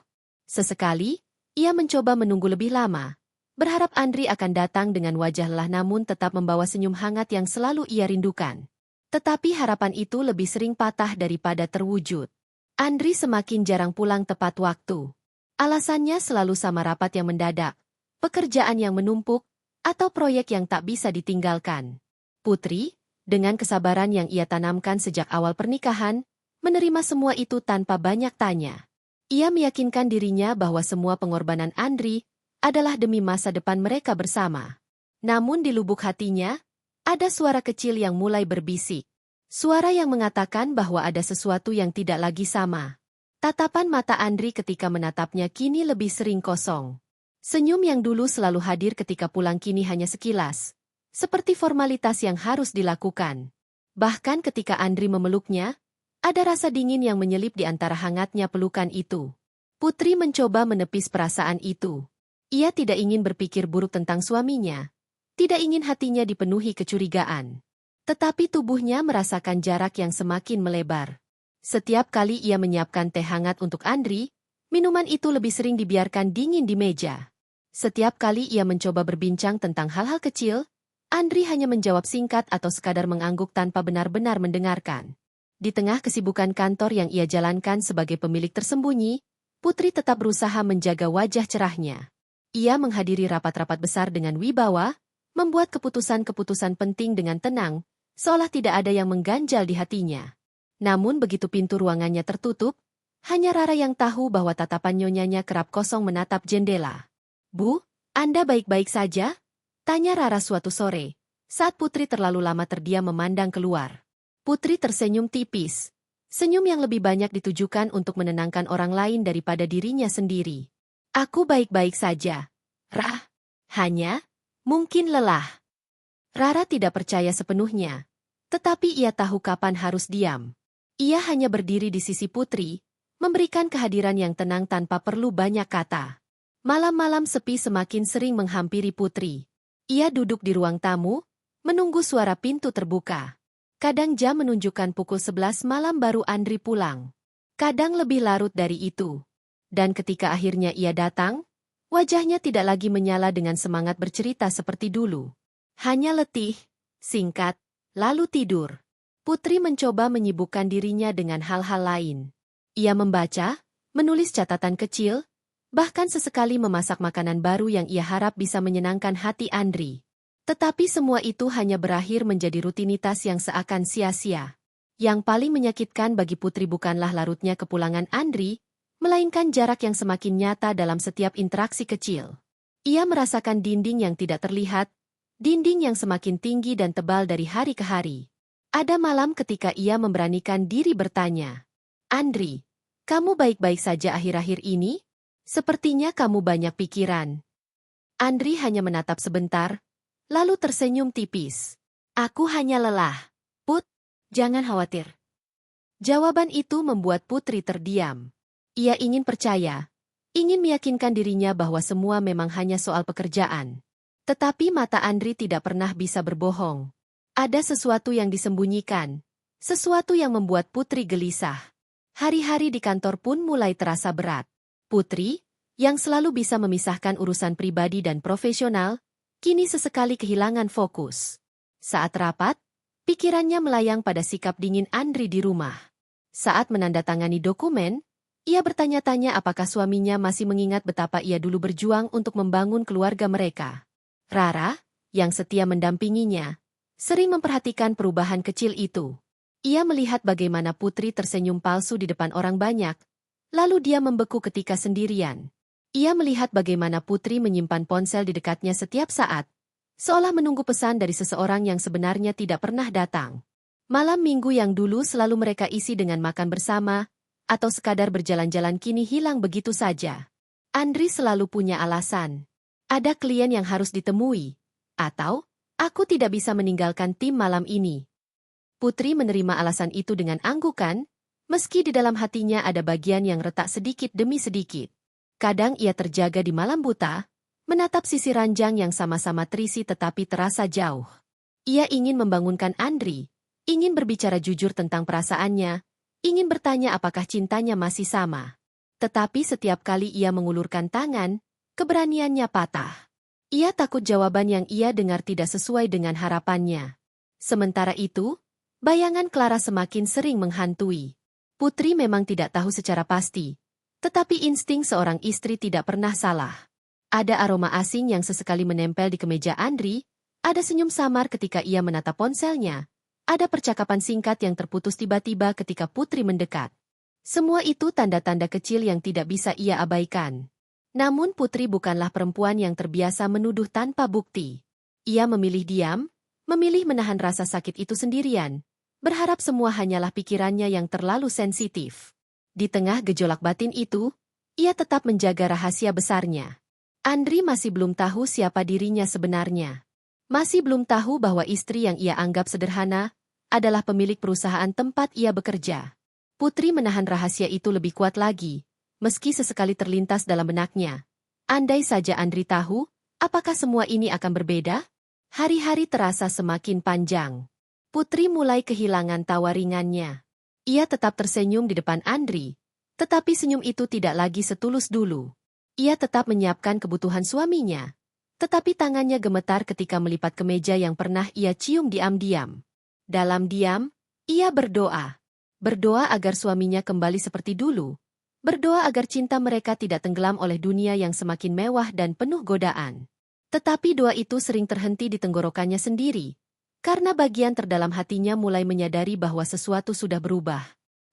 Sesekali, ia mencoba menunggu lebih lama, berharap Andri akan datang dengan wajah lelah namun tetap membawa senyum hangat yang selalu ia rindukan. Tetapi harapan itu lebih sering patah daripada terwujud. Andri semakin jarang pulang tepat waktu. Alasannya selalu sama rapat yang mendadak, pekerjaan yang menumpuk, atau proyek yang tak bisa ditinggalkan. Putri, dengan kesabaran yang ia tanamkan sejak awal pernikahan, menerima semua itu tanpa banyak tanya. Ia meyakinkan dirinya bahwa semua pengorbanan Andri adalah demi masa depan mereka bersama. Namun di lubuk hatinya, ada suara kecil yang mulai berbisik. Suara yang mengatakan bahwa ada sesuatu yang tidak lagi sama. Tatapan mata Andri ketika menatapnya kini lebih sering kosong. Senyum yang dulu selalu hadir ketika pulang kini hanya sekilas. Seperti formalitas yang harus dilakukan. Bahkan ketika Andri memeluknya, ada rasa dingin yang menyelip di antara hangatnya pelukan itu. Putri mencoba menepis perasaan itu. Ia tidak ingin berpikir buruk tentang suaminya. Tidak ingin hatinya dipenuhi kecurigaan. Tetapi tubuhnya merasakan jarak yang semakin melebar. Setiap kali ia menyiapkan teh hangat untuk Andri, minuman itu lebih sering dibiarkan dingin di meja. Setiap kali ia mencoba berbincang tentang hal-hal kecil, Andri hanya menjawab singkat atau sekadar mengangguk tanpa benar-benar mendengarkan. Di tengah kesibukan kantor yang ia jalankan sebagai pemilik tersembunyi, Putri tetap berusaha menjaga wajah cerahnya. Ia menghadiri rapat-rapat besar dengan wibawa, membuat keputusan-keputusan penting dengan tenang, seolah tidak ada yang mengganjal di hatinya. Namun begitu pintu ruangannya tertutup, hanya Rara yang tahu bahwa tatapan nyonyanya kerap kosong menatap jendela. "Bu, Anda baik-baik saja?" tanya Rara suatu sore, saat Putri terlalu lama terdiam memandang keluar. Putri tersenyum tipis, senyum yang lebih banyak ditujukan untuk menenangkan orang lain daripada dirinya sendiri. "Aku baik-baik saja, Rah. Hanya, mungkin lelah." Rara tidak percaya sepenuhnya, tetapi ia tahu kapan harus diam. Ia hanya berdiri di sisi Putri, memberikan kehadiran yang tenang tanpa perlu banyak kata. Malam-malam sepi semakin sering menghampiri Putri. Ia duduk di ruang tamu, menunggu suara pintu terbuka. Kadang jam menunjukkan pukul 11 malam baru Andri pulang. Kadang lebih larut dari itu. Dan ketika akhirnya ia datang, wajahnya tidak lagi menyala dengan semangat bercerita seperti dulu. Hanya letih, singkat, lalu tidur. Putri mencoba menyibukkan dirinya dengan hal-hal lain. Ia membaca, menulis catatan kecil, bahkan sesekali memasak makanan baru yang ia harap bisa menyenangkan hati Andri. Tetapi semua itu hanya berakhir menjadi rutinitas yang seakan sia-sia. Yang paling menyakitkan bagi Putri bukanlah larutnya kepulangan Andri, melainkan jarak yang semakin nyata dalam setiap interaksi kecil. Ia merasakan dinding yang tidak terlihat, dinding yang semakin tinggi dan tebal dari hari ke hari. Ada malam ketika ia memberanikan diri bertanya, "Andri, kamu baik-baik saja akhir-akhir ini?" Sepertinya kamu banyak pikiran. Andri hanya menatap sebentar, lalu tersenyum tipis. Aku hanya lelah. Put, jangan khawatir. Jawaban itu membuat Putri terdiam. Ia ingin percaya, ingin meyakinkan dirinya bahwa semua memang hanya soal pekerjaan. Tetapi mata Andri tidak pernah bisa berbohong. Ada sesuatu yang disembunyikan, sesuatu yang membuat Putri gelisah. Hari-hari di kantor pun mulai terasa berat. Putri, yang selalu bisa memisahkan urusan pribadi dan profesional, kini sesekali kehilangan fokus. Saat rapat, pikirannya melayang pada sikap dingin Andri di rumah. Saat menandatangani dokumen, ia bertanya-tanya apakah suaminya masih mengingat betapa ia dulu berjuang untuk membangun keluarga mereka. Rara, yang setia mendampinginya, sering memperhatikan perubahan kecil itu. Ia melihat bagaimana Putri tersenyum palsu di depan orang banyak, lalu dia membeku ketika sendirian. Ia melihat bagaimana Putri menyimpan ponsel di dekatnya setiap saat, seolah menunggu pesan dari seseorang yang sebenarnya tidak pernah datang. Malam minggu yang dulu selalu mereka isi dengan makan bersama, atau sekadar berjalan-jalan kini hilang begitu saja. Andri selalu punya alasan. Ada klien yang harus ditemui. Atau, aku tidak bisa meninggalkan tim malam ini. Putri menerima alasan itu dengan anggukan, meski di dalam hatinya ada bagian yang retak sedikit demi sedikit. Kadang ia terjaga di malam buta, menatap sisi ranjang yang sama-sama terisi tetapi terasa jauh. Ia ingin membangunkan Andri, ingin berbicara jujur tentang perasaannya, ingin bertanya apakah cintanya masih sama. Tetapi setiap kali ia mengulurkan tangan, keberaniannya patah. Ia takut jawaban yang ia dengar tidak sesuai dengan harapannya. Sementara itu, bayangan Clara semakin sering menghantui. Putri memang tidak tahu secara pasti, tetapi insting seorang istri tidak pernah salah. Ada aroma asing yang sesekali menempel di kemeja Andri, ada senyum samar ketika ia menatap ponselnya. Ada percakapan singkat yang terputus tiba-tiba ketika Putri mendekat. Semua itu tanda-tanda kecil yang tidak bisa ia abaikan. Namun Putri bukanlah perempuan yang terbiasa menuduh tanpa bukti. Ia memilih diam, memilih menahan rasa sakit itu sendirian, berharap semua hanyalah pikirannya yang terlalu sensitif. Di tengah gejolak batin itu, ia tetap menjaga rahasia besarnya. Andri masih belum tahu siapa dirinya sebenarnya. Masih belum tahu bahwa istri yang ia anggap sederhana adalah pemilik perusahaan tempat ia bekerja. Putri menahan rahasia itu lebih kuat lagi, meski sesekali terlintas dalam benaknya. Andai saja Andri tahu, apakah semua ini akan berbeda? Hari-hari terasa semakin panjang. Putri mulai kehilangan tawa ringannya. Ia tetap tersenyum di depan Andri, tetapi senyum itu tidak lagi setulus dulu. Ia tetap menyiapkan kebutuhan suaminya. Tetapi tangannya gemetar ketika melipat kemeja yang pernah ia cium diam-diam. Dalam diam, ia berdoa. Berdoa agar suaminya kembali seperti dulu. Berdoa agar cinta mereka tidak tenggelam oleh dunia yang semakin mewah dan penuh godaan. Tetapi doa itu sering terhenti di tenggorokannya sendiri, karena bagian terdalam hatinya mulai menyadari bahwa sesuatu sudah berubah.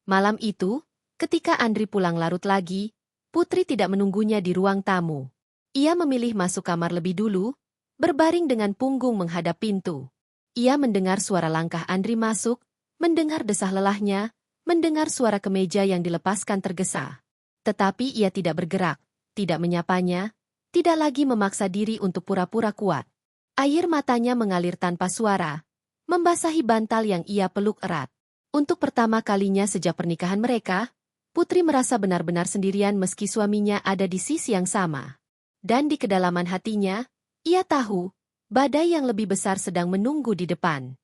Malam itu, ketika Andri pulang larut lagi, Putri tidak menunggunya di ruang tamu. Ia memilih masuk kamar lebih dulu, berbaring dengan punggung menghadap pintu. Ia mendengar suara langkah Andri masuk, mendengar desah lelahnya, mendengar suara kemeja yang dilepaskan tergesa. Tetapi ia tidak bergerak, tidak menyapanya, tidak lagi memaksa diri untuk pura-pura kuat. Air matanya mengalir tanpa suara, membasahi bantal yang ia peluk erat. Untuk pertama kalinya sejak pernikahan mereka, Putri merasa benar-benar sendirian meski suaminya ada di sisi yang sama. Dan di kedalaman hatinya, ia tahu, badai yang lebih besar sedang menunggu di depan.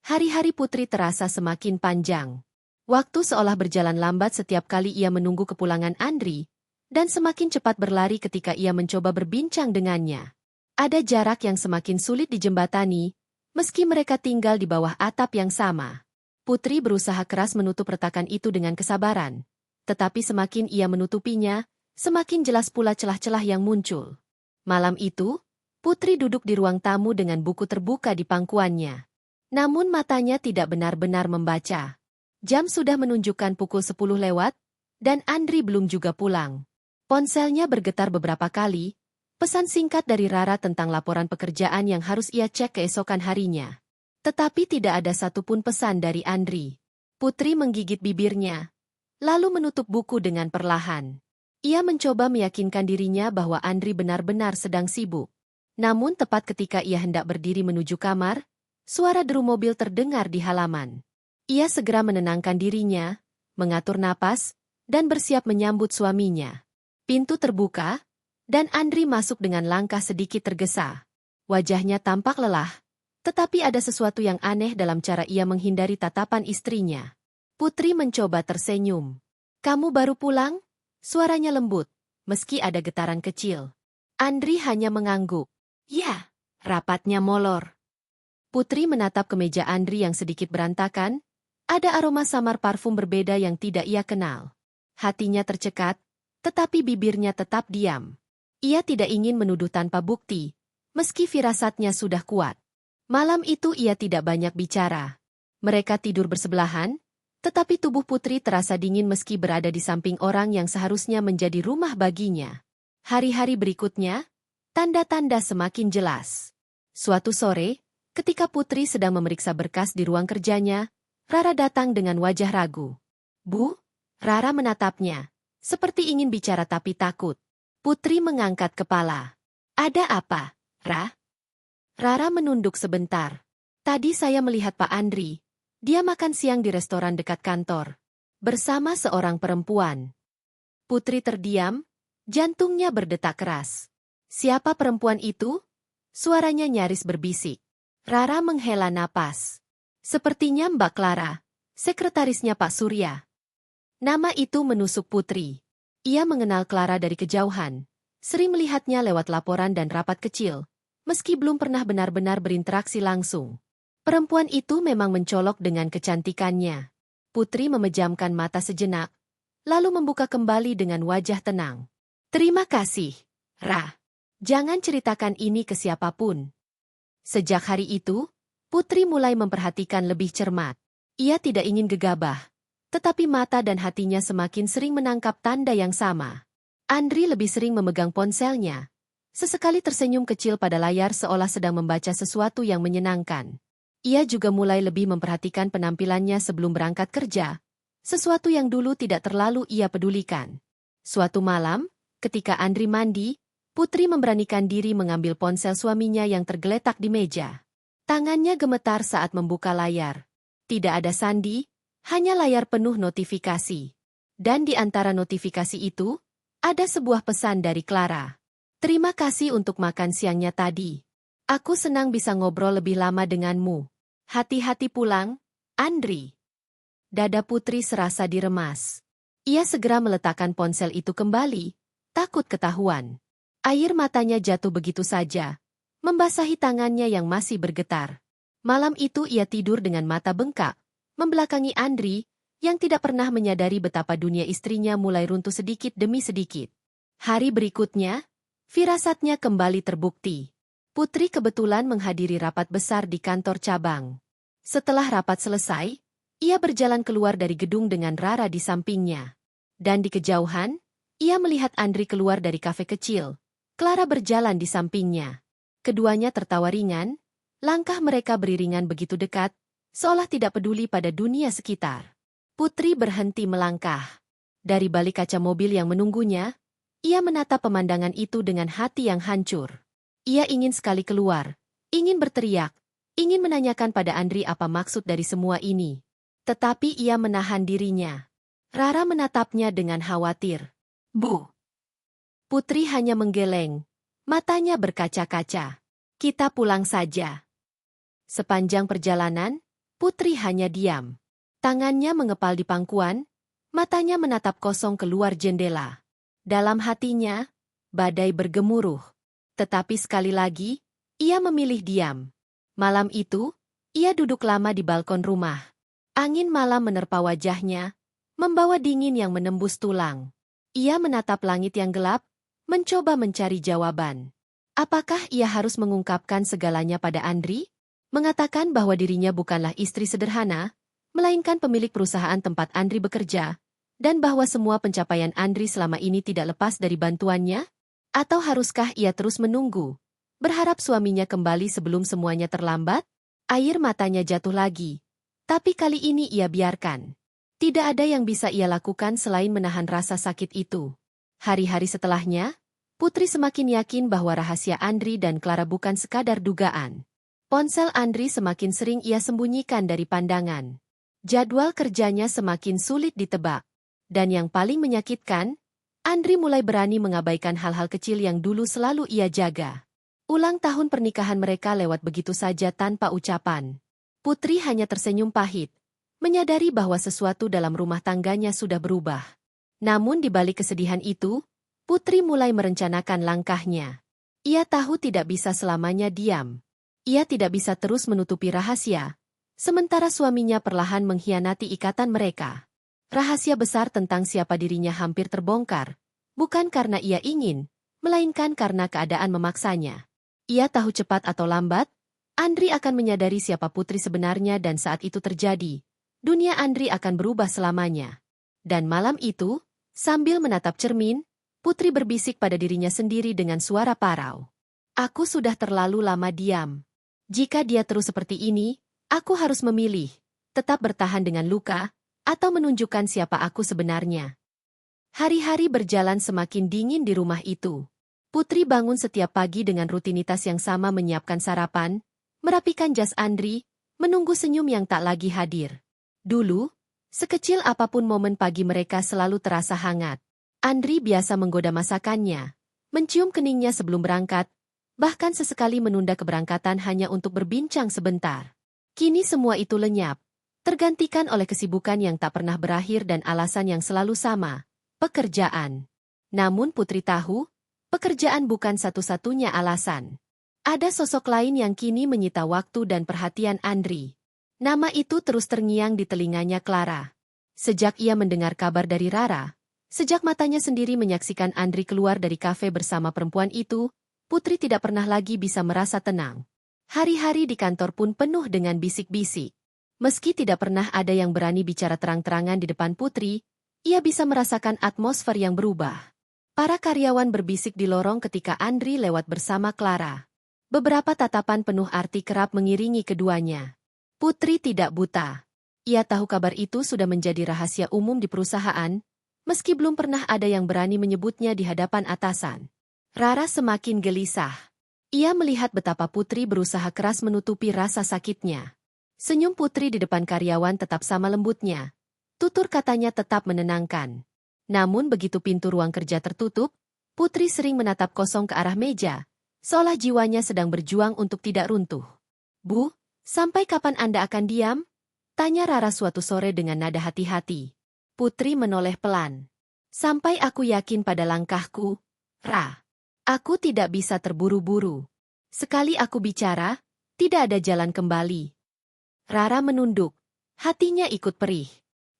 Hari-hari Putri terasa semakin panjang. Waktu seolah berjalan lambat setiap kali ia menunggu kepulangan Andri, dan semakin cepat berlari ketika ia mencoba berbincang dengannya. Ada jarak yang semakin sulit dijembatani, meski mereka tinggal di bawah atap yang sama. Putri berusaha keras menutup retakan itu dengan kesabaran. Tetapi semakin ia menutupinya, semakin jelas pula celah-celah yang muncul. Malam itu, Putri duduk di ruang tamu dengan buku terbuka di pangkuannya. Namun matanya tidak benar-benar membaca. Jam sudah menunjukkan pukul 10 lewat, dan Andri belum juga pulang. Ponselnya bergetar beberapa kali, pesan singkat dari Rara tentang laporan pekerjaan yang harus ia cek keesokan harinya. Tetapi tidak ada satupun pesan dari Andri. Putri menggigit bibirnya, lalu menutup buku dengan perlahan. Ia mencoba meyakinkan dirinya bahwa Andri benar-benar sedang sibuk. Namun tepat ketika ia hendak berdiri menuju kamar, suara deru mobil terdengar di halaman. Ia segera menenangkan dirinya, mengatur napas, dan bersiap menyambut suaminya. Pintu terbuka, dan Andri masuk dengan langkah sedikit tergesa. Wajahnya tampak lelah, tetapi ada sesuatu yang aneh dalam cara ia menghindari tatapan istrinya. Putri mencoba tersenyum. "Kamu baru pulang?" Suaranya lembut, meski ada getaran kecil. Andri hanya mengangguk. "Ya." Rapatnya molor. Putri menatap kemeja Andri yang sedikit berantakan. Ada aroma samar parfum berbeda yang tidak ia kenal. Hatinya tercekat, tetapi bibirnya tetap diam. Ia tidak ingin menuduh tanpa bukti, meski firasatnya sudah kuat. Malam itu ia tidak banyak bicara. Mereka tidur bersebelahan, tetapi tubuh Putri terasa dingin meski berada di samping orang yang seharusnya menjadi rumah baginya. Hari-hari berikutnya, tanda-tanda semakin jelas. Suatu sore, ketika Putri sedang memeriksa berkas di ruang kerjanya, Rara datang dengan wajah ragu. "Bu?" Rara menatapnya, seperti ingin bicara tapi takut. Putri mengangkat kepala. "Ada apa, Ra?" Rara menunduk sebentar. "Tadi saya melihat Pak Andri. Dia makan siang di restoran dekat kantor, bersama seorang perempuan." Putri terdiam, jantungnya berdetak keras. "Siapa perempuan itu?" Suaranya nyaris berbisik. Rara menghela napas. "Sepertinya Mbak Clara, sekretarisnya Pak Surya." Nama itu menusuk Putri. Ia mengenal Clara dari kejauhan, sering melihatnya lewat laporan dan rapat kecil, meski belum pernah benar-benar berinteraksi langsung. Perempuan itu memang mencolok dengan kecantikannya. Putri memejamkan mata sejenak, lalu membuka kembali dengan wajah tenang. "Terima kasih, Ra. Jangan ceritakan ini ke siapapun." Sejak hari itu, Putri mulai memperhatikan lebih cermat. Ia tidak ingin gegabah, tetapi mata dan hatinya semakin sering menangkap tanda yang sama. Andri lebih sering memegang ponselnya, sesekali tersenyum kecil pada layar seolah sedang membaca sesuatu yang menyenangkan. Ia juga mulai lebih memperhatikan penampilannya sebelum berangkat kerja, sesuatu yang dulu tidak terlalu ia pedulikan. Suatu malam, ketika Andri mandi, Putri memberanikan diri mengambil ponsel suaminya yang tergeletak di meja. Tangannya gemetar saat membuka layar. Tidak ada sandi, hanya layar penuh notifikasi. Dan di antara notifikasi itu, ada sebuah pesan dari Clara. "Terima kasih untuk makan siangnya tadi. Aku senang bisa ngobrol lebih lama denganmu. Hati-hati pulang, Andri." Dada Putri serasa diremas. Ia segera meletakkan ponsel itu kembali, takut ketahuan. Air matanya jatuh begitu saja, membasahi tangannya yang masih bergetar. Malam itu ia tidur dengan mata bengkak, membelakangi Andri, yang tidak pernah menyadari betapa dunia istrinya mulai runtuh sedikit demi sedikit. Hari berikutnya, firasatnya kembali terbukti. Putri kebetulan menghadiri rapat besar di kantor cabang. Setelah rapat selesai, ia berjalan keluar dari gedung dengan Rara di sampingnya. Dan di kejauhan, ia melihat Andri keluar dari kafe kecil. Clara berjalan di sampingnya. Keduanya tertawa ringan, langkah mereka beriringan begitu dekat, seolah tidak peduli pada dunia sekitar. Putri berhenti melangkah. Dari balik kaca mobil yang menunggunya, ia menatap pemandangan itu dengan hati yang hancur. Ia ingin sekali keluar, ingin berteriak, ingin menanyakan pada Andri apa maksud dari semua ini. Tetapi ia menahan dirinya. Rara menatapnya dengan khawatir. "Bu." Putri hanya menggeleng, matanya berkaca-kaca. "Kita pulang saja." Sepanjang perjalanan, Putri hanya diam. Tangannya mengepal di pangkuan, matanya menatap kosong keluar jendela. Dalam hatinya, badai bergemuruh. Tetapi sekali lagi, ia memilih diam. Malam itu, ia duduk lama di balkon rumah. Angin malam menerpa wajahnya, membawa dingin yang menembus tulang. Ia menatap langit yang gelap, mencoba mencari jawaban. Apakah ia harus mengungkapkan segalanya pada Andri? Mengatakan bahwa dirinya bukanlah istri sederhana, melainkan pemilik perusahaan tempat Andri bekerja, dan bahwa semua pencapaian Andri selama ini tidak lepas dari bantuannya? Atau haruskah ia terus menunggu, berharap suaminya kembali sebelum semuanya terlambat? Air matanya jatuh lagi, tapi kali ini ia biarkan. Tidak ada yang bisa ia lakukan selain menahan rasa sakit itu. Hari-hari setelahnya, Putri semakin yakin bahwa rahasia Andri dan Clara bukan sekadar dugaan. Ponsel Andri semakin sering ia sembunyikan dari pandangan. Jadwal kerjanya semakin sulit ditebak. Dan yang paling menyakitkan, Andri mulai berani mengabaikan hal-hal kecil yang dulu selalu ia jaga. Ulang tahun pernikahan mereka lewat begitu saja tanpa ucapan. Putri hanya tersenyum pahit, menyadari bahwa sesuatu dalam rumah tangganya sudah berubah. Namun di balik kesedihan itu, Putri mulai merencanakan langkahnya. Ia tahu tidak bisa selamanya diam. Ia tidak bisa terus menutupi rahasia, sementara suaminya perlahan mengkhianati ikatan mereka. Rahasia besar tentang siapa dirinya hampir terbongkar, bukan karena ia ingin, melainkan karena keadaan memaksanya. Ia tahu cepat atau lambat, Andri akan menyadari siapa Putri sebenarnya dan saat itu terjadi, dunia Andri akan berubah selamanya. Dan malam itu, sambil menatap cermin, Putri berbisik pada dirinya sendiri dengan suara parau. Aku sudah terlalu lama diam. Jika dia terus seperti ini, aku harus memilih, tetap bertahan dengan luka, atau menunjukkan siapa aku sebenarnya. Hari-hari berjalan semakin dingin di rumah itu. Putri bangun setiap pagi dengan rutinitas yang sama, menyiapkan sarapan, merapikan jas Andri, menunggu senyum yang tak lagi hadir. Dulu, sekecil apapun momen pagi mereka selalu terasa hangat. Andri biasa menggoda masakannya, mencium keningnya sebelum berangkat, bahkan sesekali menunda keberangkatan hanya untuk berbincang sebentar. Kini semua itu lenyap, tergantikan oleh kesibukan yang tak pernah berakhir dan alasan yang selalu sama, pekerjaan. Namun Putri tahu, pekerjaan bukan satu-satunya alasan. Ada sosok lain yang kini menyita waktu dan perhatian Andri. Nama itu terus terngiang di telinganya Clara. Sejak ia mendengar kabar dari Rara, sejak matanya sendiri menyaksikan Andri keluar dari kafe bersama perempuan itu, Putri tidak pernah lagi bisa merasa tenang. Hari-hari di kantor pun penuh dengan bisik-bisik. Meski tidak pernah ada yang berani bicara terang-terangan di depan Putri, ia bisa merasakan atmosfer yang berubah. Para karyawan berbisik di lorong ketika Andri lewat bersama Clara. Beberapa tatapan penuh arti kerap mengiringi keduanya. Putri tidak buta. Ia tahu kabar itu sudah menjadi rahasia umum di perusahaan, meski belum pernah ada yang berani menyebutnya di hadapan atasan. Rara semakin gelisah. Ia melihat betapa Putri berusaha keras menutupi rasa sakitnya. Senyum Putri di depan karyawan tetap sama lembutnya. Tutur katanya tetap menenangkan. Namun begitu pintu ruang kerja tertutup, Putri sering menatap kosong ke arah meja, seolah jiwanya sedang berjuang untuk tidak runtuh. Bu, sampai kapan Anda akan diam? Tanya Rara suatu sore dengan nada hati-hati. Putri menoleh pelan. Sampai aku yakin pada langkahku, Ra. Aku tidak bisa terburu-buru. Sekali aku bicara, tidak ada jalan kembali. Rara menunduk. Hatinya ikut perih.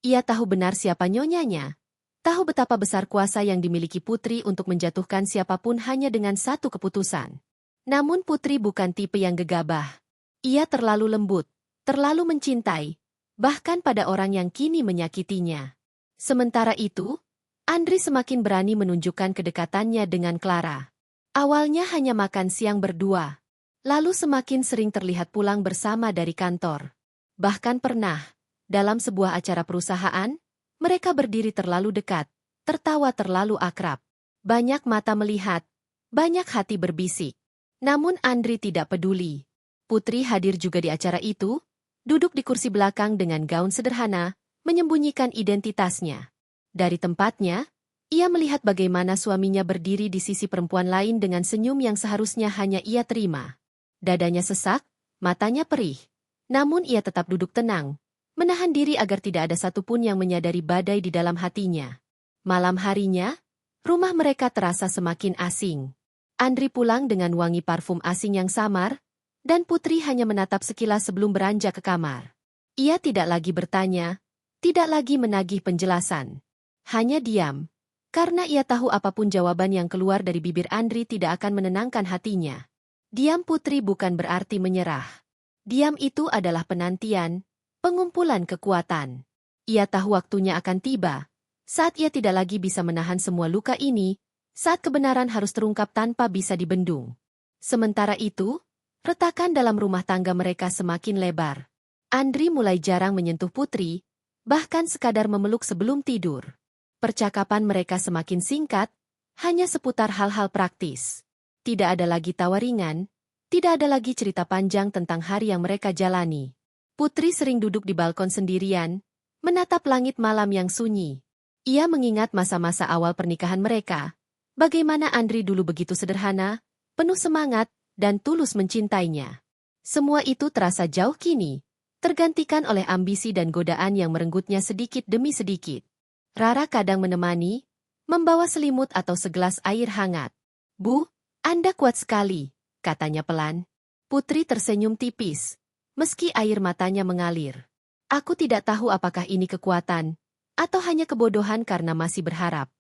Ia tahu benar siapa nyonyanya. Tahu betapa besar kuasa yang dimiliki Putri untuk menjatuhkan siapapun hanya dengan satu keputusan. Namun Putri bukan tipe yang gegabah. Ia terlalu lembut, terlalu mencintai, bahkan pada orang yang kini menyakitinya. Sementara itu, Andri semakin berani menunjukkan kedekatannya dengan Clara. Awalnya hanya makan siang berdua, lalu semakin sering terlihat pulang bersama dari kantor. Bahkan pernah, dalam sebuah acara perusahaan, mereka berdiri terlalu dekat, tertawa terlalu akrab. Banyak mata melihat, banyak hati berbisik. Namun Andri tidak peduli. Putri hadir juga di acara itu, duduk di kursi belakang dengan gaun sederhana, menyembunyikan identitasnya. Dari tempatnya, ia melihat bagaimana suaminya berdiri di sisi perempuan lain dengan senyum yang seharusnya hanya ia terima. Dadanya sesak, matanya perih. Namun ia tetap duduk tenang, menahan diri agar tidak ada satupun yang menyadari badai di dalam hatinya. Malam harinya, rumah mereka terasa semakin asing. Andri pulang dengan wangi parfum asing yang samar, dan Putri hanya menatap sekilas sebelum beranjak ke kamar. Ia tidak lagi bertanya, tidak lagi menagih penjelasan. Hanya diam. Karena ia tahu apapun jawaban yang keluar dari bibir Andri tidak akan menenangkan hatinya. Diam Putri bukan berarti menyerah. Diam itu adalah penantian, pengumpulan kekuatan. Ia tahu waktunya akan tiba, saat ia tidak lagi bisa menahan semua luka ini, saat kebenaran harus terungkap tanpa bisa dibendung. Sementara itu, retakan dalam rumah tangga mereka semakin lebar. Andri mulai jarang menyentuh Putri, bahkan sekadar memeluk sebelum tidur. Percakapan mereka semakin singkat, Hanya seputar hal-hal praktis. Tidak ada lagi tawa ringan, tidak ada lagi cerita panjang tentang hari yang mereka jalani. Putri sering duduk di balkon sendirian, menatap langit malam yang sunyi. Ia mengingat masa-masa awal pernikahan mereka. Bagaimana Andri dulu begitu sederhana, penuh semangat, dan tulus mencintainya. Semua itu terasa jauh kini, tergantikan oleh ambisi dan godaan yang merenggutnya sedikit demi sedikit. Rara kadang menemani, membawa selimut atau segelas air hangat. "Bu, Anda kuat sekali," katanya pelan. Putri tersenyum tipis, meski air matanya mengalir. "Aku tidak tahu apakah ini kekuatan, atau hanya kebodohan karena masih berharap."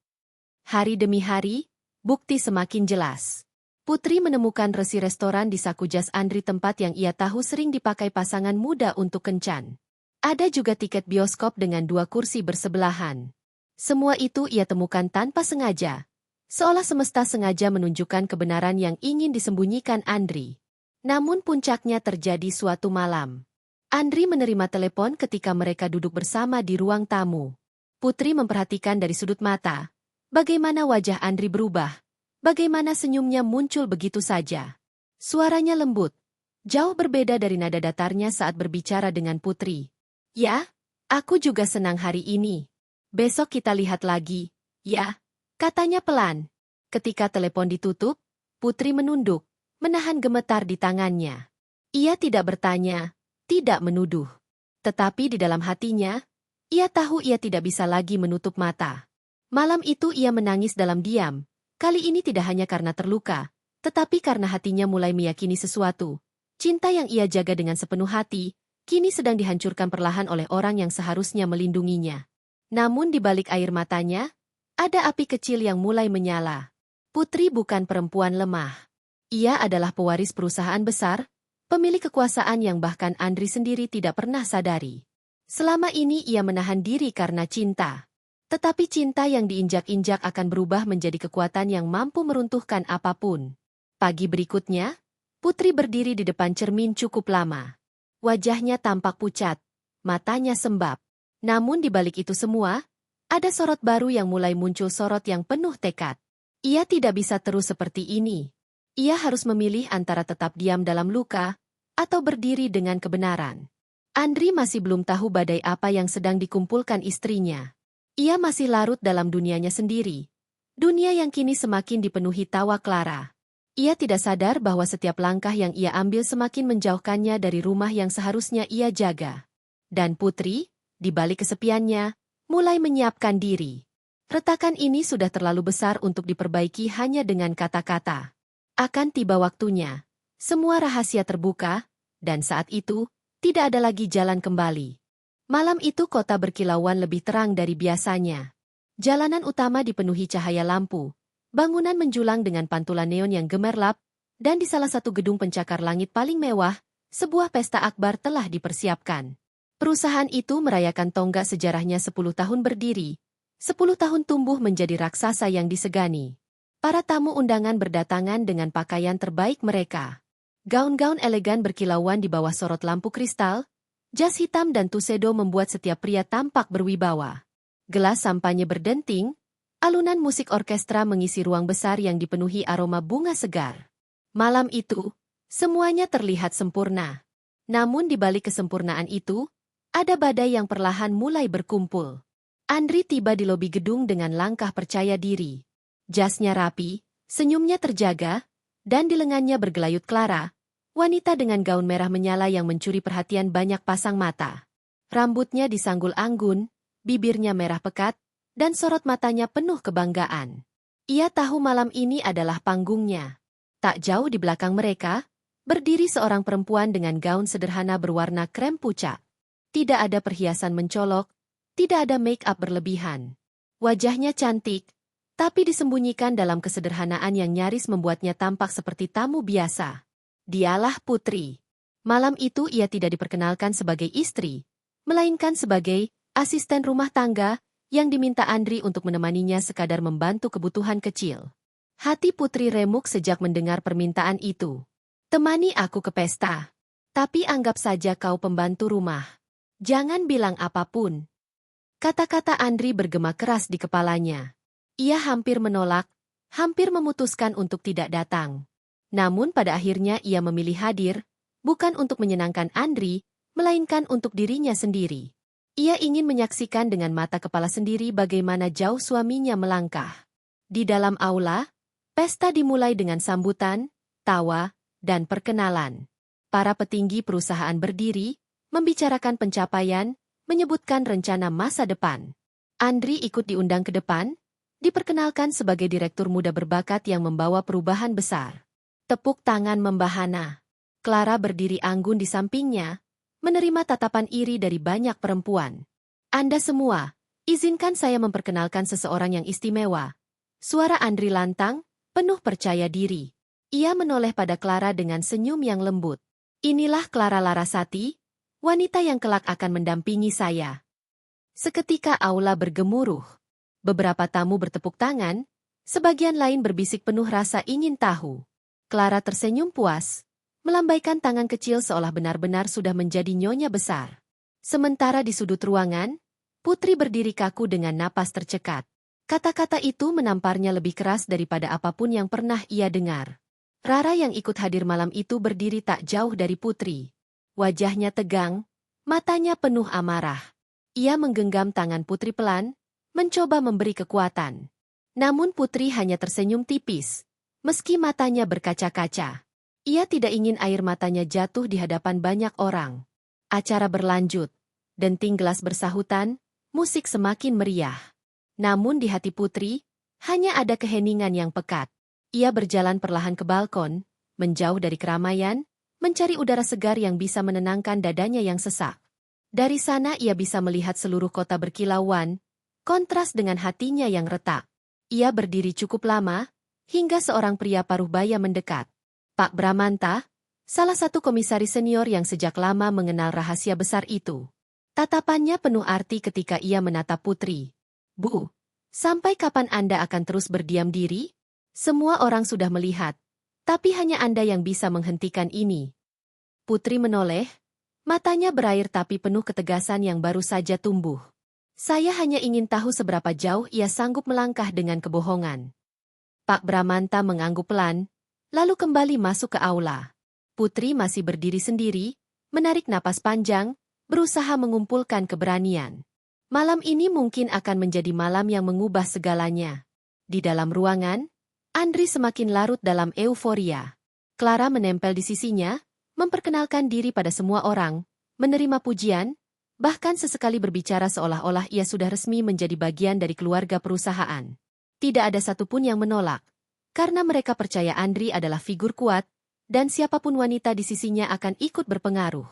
Hari demi hari, bukti semakin jelas. Putri menemukan resi restoran di saku jas Andri, tempat yang ia tahu sering dipakai pasangan muda untuk kencan. Ada juga tiket bioskop dengan 2 kursi bersebelahan. Semua itu ia temukan tanpa sengaja, seolah semesta sengaja menunjukkan kebenaran yang ingin disembunyikan Andri. Namun puncaknya terjadi suatu malam. Andri menerima telepon ketika mereka duduk bersama di ruang tamu. Putri memperhatikan dari sudut mata, bagaimana wajah Andri berubah. Bagaimana senyumnya muncul begitu saja. Suaranya lembut, jauh berbeda dari nada datarnya saat berbicara dengan Putri. "Ya, aku juga senang hari ini. Besok kita lihat lagi, ya," katanya pelan. Ketika telepon ditutup, Putri menunduk, menahan gemetar di tangannya. Ia tidak bertanya, tidak menuduh. Tetapi di dalam hatinya, ia tahu ia tidak bisa lagi menutup mata. Malam itu ia menangis dalam diam. Kali ini tidak hanya karena terluka, tetapi karena hatinya mulai meyakini sesuatu. Cinta yang ia jaga dengan sepenuh hati, kini sedang dihancurkan perlahan oleh orang yang seharusnya melindunginya. Namun di balik air matanya, ada api kecil yang mulai menyala. Putri bukan perempuan lemah. Ia adalah pewaris perusahaan besar, pemilik kekuasaan yang bahkan Andri sendiri tidak pernah sadari. Selama ini ia menahan diri karena cinta. Tetapi cinta yang diinjak-injak akan berubah menjadi kekuatan yang mampu meruntuhkan apapun. Pagi berikutnya, Putri berdiri di depan cermin cukup lama. Wajahnya tampak pucat, matanya sembab. Namun di balik itu semua, ada sorot baru yang mulai muncul, sorot yang penuh tekad. Ia tidak bisa terus seperti ini. Ia harus memilih antara tetap diam dalam luka, atau berdiri dengan kebenaran. Andri masih belum tahu badai apa yang sedang dikumpulkan istrinya. Ia masih larut dalam dunianya sendiri. Dunia yang kini semakin dipenuhi tawa Clara. Ia tidak sadar bahwa setiap langkah yang ia ambil semakin menjauhkannya dari rumah yang seharusnya ia jaga. Dan Putri, di balik kesepiannya, mulai menyiapkan diri. Retakan ini sudah terlalu besar untuk diperbaiki hanya dengan kata-kata. Akan tiba waktunya. Semua rahasia terbuka, dan saat itu, tidak ada lagi jalan kembali. Malam itu kota berkilauan lebih terang dari biasanya. Jalanan utama dipenuhi cahaya lampu, bangunan menjulang dengan pantulan neon yang gemerlap, dan di salah satu gedung pencakar langit paling mewah, sebuah pesta akbar telah dipersiapkan. Perusahaan itu merayakan tonggak sejarahnya 10 tahun berdiri, 10 tahun tumbuh menjadi raksasa yang disegani. Para tamu undangan berdatangan dengan pakaian terbaik mereka. Gaun-gaun elegan berkilauan di bawah sorot lampu kristal. Jas hitam dan tuxedo membuat setiap pria tampak berwibawa. Gelas sampanye berdenting, alunan musik orkestra mengisi ruang besar yang dipenuhi aroma bunga segar. Malam itu, semuanya terlihat sempurna. Namun di balik kesempurnaan itu, ada badai yang perlahan mulai berkumpul. Andri tiba di lobi gedung dengan langkah percaya diri. Jasnya rapi, senyumnya terjaga, dan di lengannya bergelayut Clara, wanita dengan gaun merah menyala yang mencuri perhatian banyak pasang mata. Rambutnya disanggul anggun, bibirnya merah pekat, dan sorot matanya penuh kebanggaan. Ia tahu malam ini adalah panggungnya. Tak jauh di belakang mereka, berdiri seorang perempuan dengan gaun sederhana berwarna krem pucat. Tidak ada perhiasan mencolok, tidak ada make-up berlebihan. Wajahnya cantik, tapi disembunyikan dalam kesederhanaan yang nyaris membuatnya tampak seperti tamu biasa. Dialah Putri. Malam itu ia tidak diperkenalkan sebagai istri, melainkan sebagai asisten rumah tangga yang diminta Andri untuk menemaninya sekadar membantu kebutuhan kecil. Hati Putri remuk sejak mendengar permintaan itu. "Temani aku ke pesta. Tapi anggap saja kau pembantu rumah. Jangan bilang apapun." Kata-kata Andri bergema keras di kepalanya. Ia hampir menolak, hampir memutuskan untuk tidak datang. Namun pada akhirnya ia memilih hadir, bukan untuk menyenangkan Andri, melainkan untuk dirinya sendiri. Ia ingin menyaksikan dengan mata kepala sendiri bagaimana jauh suaminya melangkah. Di dalam aula, pesta dimulai dengan sambutan, tawa, dan perkenalan. Para petinggi perusahaan berdiri, membicarakan pencapaian, menyebutkan rencana masa depan. Andri ikut diundang ke depan, diperkenalkan sebagai direktur muda berbakat yang membawa perubahan besar. Tepuk tangan membahana. Clara berdiri anggun di sampingnya, menerima tatapan iri dari banyak perempuan. Anda semua, izinkan saya memperkenalkan seseorang yang istimewa. Suara Andri lantang, penuh percaya diri. Ia menoleh pada Clara dengan senyum yang lembut. Inilah Clara Larasati, wanita yang kelak akan mendampingi saya. Seketika aula bergemuruh. Beberapa tamu bertepuk tangan, sebagian lain berbisik penuh rasa ingin tahu. Clara tersenyum puas, melambaikan tangan kecil seolah benar-benar sudah menjadi nyonya besar. Sementara di sudut ruangan, Putri berdiri kaku dengan napas tercekat. Kata-kata itu menamparnya lebih keras daripada apapun yang pernah ia dengar. Rara yang ikut hadir malam itu berdiri tak jauh dari Putri. Wajahnya tegang, matanya penuh amarah. Ia menggenggam tangan Putri pelan, mencoba memberi kekuatan. Namun Putri hanya tersenyum tipis, meski matanya berkaca-kaca. Ia tidak ingin air matanya jatuh di hadapan banyak orang. Acara berlanjut, denting gelas bersahutan, musik semakin meriah. Namun di hati Putri, hanya ada keheningan yang pekat. Ia berjalan perlahan ke balkon, menjauh dari keramaian, mencari udara segar yang bisa menenangkan dadanya yang sesak. Dari sana ia bisa melihat seluruh kota berkilauan, kontras dengan hatinya yang retak. Ia berdiri cukup lama, hingga seorang pria paruh baya mendekat. Pak Bramanta, salah satu komisaris senior yang sejak lama mengenal rahasia besar itu. Tatapannya penuh arti ketika ia menatap Putri. Bu, sampai kapan Anda akan terus berdiam diri? Semua orang sudah melihat, tapi hanya Anda yang bisa menghentikan ini. Putri menoleh, matanya berair tapi penuh ketegasan yang baru saja tumbuh. Saya hanya ingin tahu seberapa jauh ia sanggup melangkah dengan kebohongan. Pak Bramanta mengangguk pelan, lalu kembali masuk ke aula. Putri masih berdiri sendiri, menarik napas panjang, berusaha mengumpulkan keberanian. Malam ini mungkin akan menjadi malam yang mengubah segalanya. Di dalam ruangan, Andri semakin larut dalam euforia. Clara menempel di sisinya, memperkenalkan diri pada semua orang, menerima pujian, bahkan sesekali berbicara seolah-olah ia sudah resmi menjadi bagian dari keluarga perusahaan. Tidak ada satupun yang menolak, karena mereka percaya Andri adalah figur kuat, dan siapapun wanita di sisinya akan ikut berpengaruh.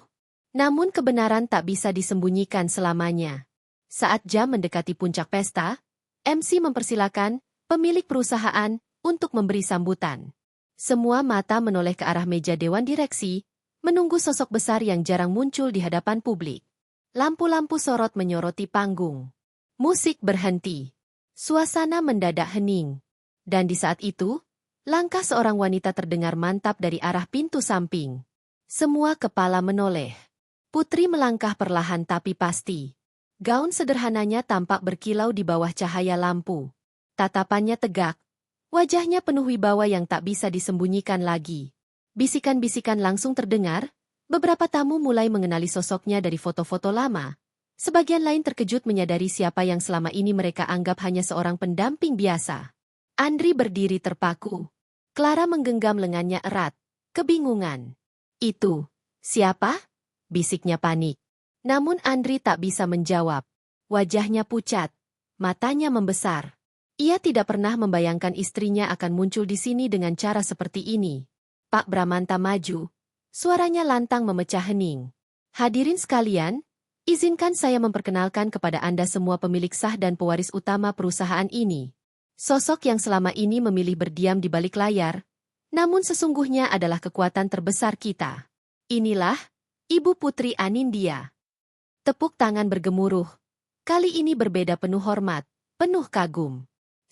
Namun kebenaran tak bisa disembunyikan selamanya. Saat jam mendekati puncak pesta, MC mempersilakan pemilik perusahaan untuk memberi sambutan. Semua mata menoleh ke arah meja dewan direksi, menunggu sosok besar yang jarang muncul di hadapan publik. Lampu-lampu sorot menyoroti panggung. Musik berhenti. Suasana mendadak hening. Dan di saat itu, langkah seorang wanita terdengar mantap dari arah pintu samping. Semua kepala menoleh. Putri melangkah perlahan tapi pasti. Gaun sederhananya tampak berkilau di bawah cahaya lampu. Tatapannya tegak. Wajahnya penuh wibawa yang tak bisa disembunyikan lagi. Bisikan-bisikan langsung terdengar, beberapa tamu mulai mengenali sosoknya dari foto-foto lama. Sebagian lain terkejut menyadari siapa yang selama ini mereka anggap hanya seorang pendamping biasa. Andri berdiri terpaku. Clara menggenggam lengannya erat, kebingungan. Itu, siapa? Bisiknya panik. Namun Andri tak bisa menjawab. Wajahnya pucat, matanya membesar. Ia tidak pernah membayangkan istrinya akan muncul di sini dengan cara seperti ini. Pak Bramanta maju. Suaranya lantang memecah hening. Hadirin sekalian, izinkan saya memperkenalkan kepada Anda semua pemilik sah dan pewaris utama perusahaan ini. Sosok yang selama ini memilih berdiam di balik layar, namun sesungguhnya adalah kekuatan terbesar kita. Inilah Ibu Putri Anindya. Tepuk tangan bergemuruh. Kali ini berbeda penuh hormat, penuh kagum.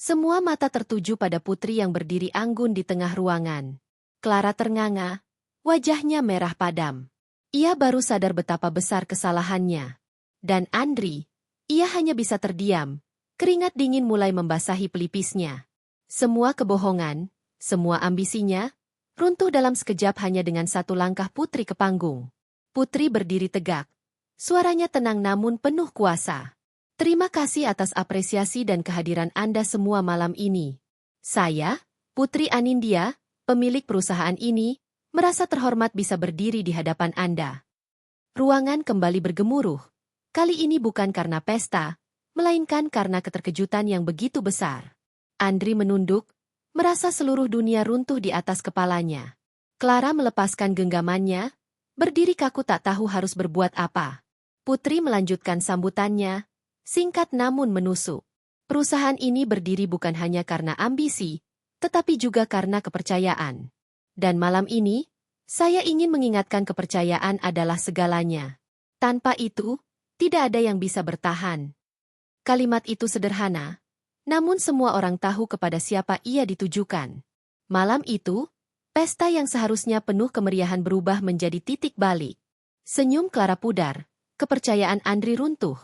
Semua mata tertuju pada Putri yang berdiri anggun di tengah ruangan. Clara ternganga, wajahnya merah padam. Ia baru sadar betapa besar kesalahannya. Dan Andri, ia hanya bisa terdiam, keringat dingin mulai membasahi pelipisnya. Semua kebohongan, semua ambisinya, runtuh dalam sekejap hanya dengan satu langkah Putri ke panggung. Putri berdiri tegak. Suaranya tenang namun penuh kuasa. Terima kasih atas apresiasi dan kehadiran Anda semua malam ini. Saya, Putri Anindya, pemilik perusahaan ini, merasa terhormat bisa berdiri di hadapan Anda. Ruangan kembali bergemuruh. Kali ini bukan karena pesta, melainkan karena keterkejutan yang begitu besar. Andri menunduk, merasa seluruh dunia runtuh di atas kepalanya. Clara melepaskan genggamannya, berdiri kaku tak tahu harus berbuat apa. Putri melanjutkan sambutannya, singkat namun menusuk. Perusahaan ini berdiri bukan hanya karena ambisi, tetapi juga karena kepercayaan. Dan malam ini, saya ingin mengingatkan kepercayaan adalah segalanya. Tanpa itu, tidak ada yang bisa bertahan. Kalimat itu sederhana, namun semua orang tahu kepada siapa ia ditujukan. Malam itu, pesta yang seharusnya penuh kemeriahan berubah menjadi titik balik. Senyum Clara pudar, kepercayaan Andri runtuh,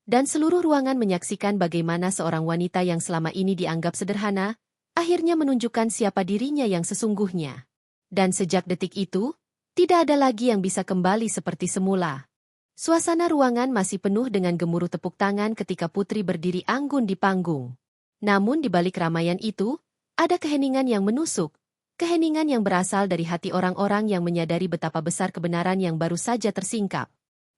dan seluruh ruangan menyaksikan bagaimana seorang wanita yang selama ini dianggap sederhana, akhirnya menunjukkan siapa dirinya yang sesungguhnya. Dan sejak detik itu, tidak ada lagi yang bisa kembali seperti semula. Suasana ruangan masih penuh dengan gemuruh tepuk tangan ketika Putri berdiri anggun di panggung. Namun di balik ramaian itu, ada keheningan yang menusuk, keheningan yang berasal dari hati orang-orang yang menyadari betapa besar kebenaran yang baru saja tersingkap.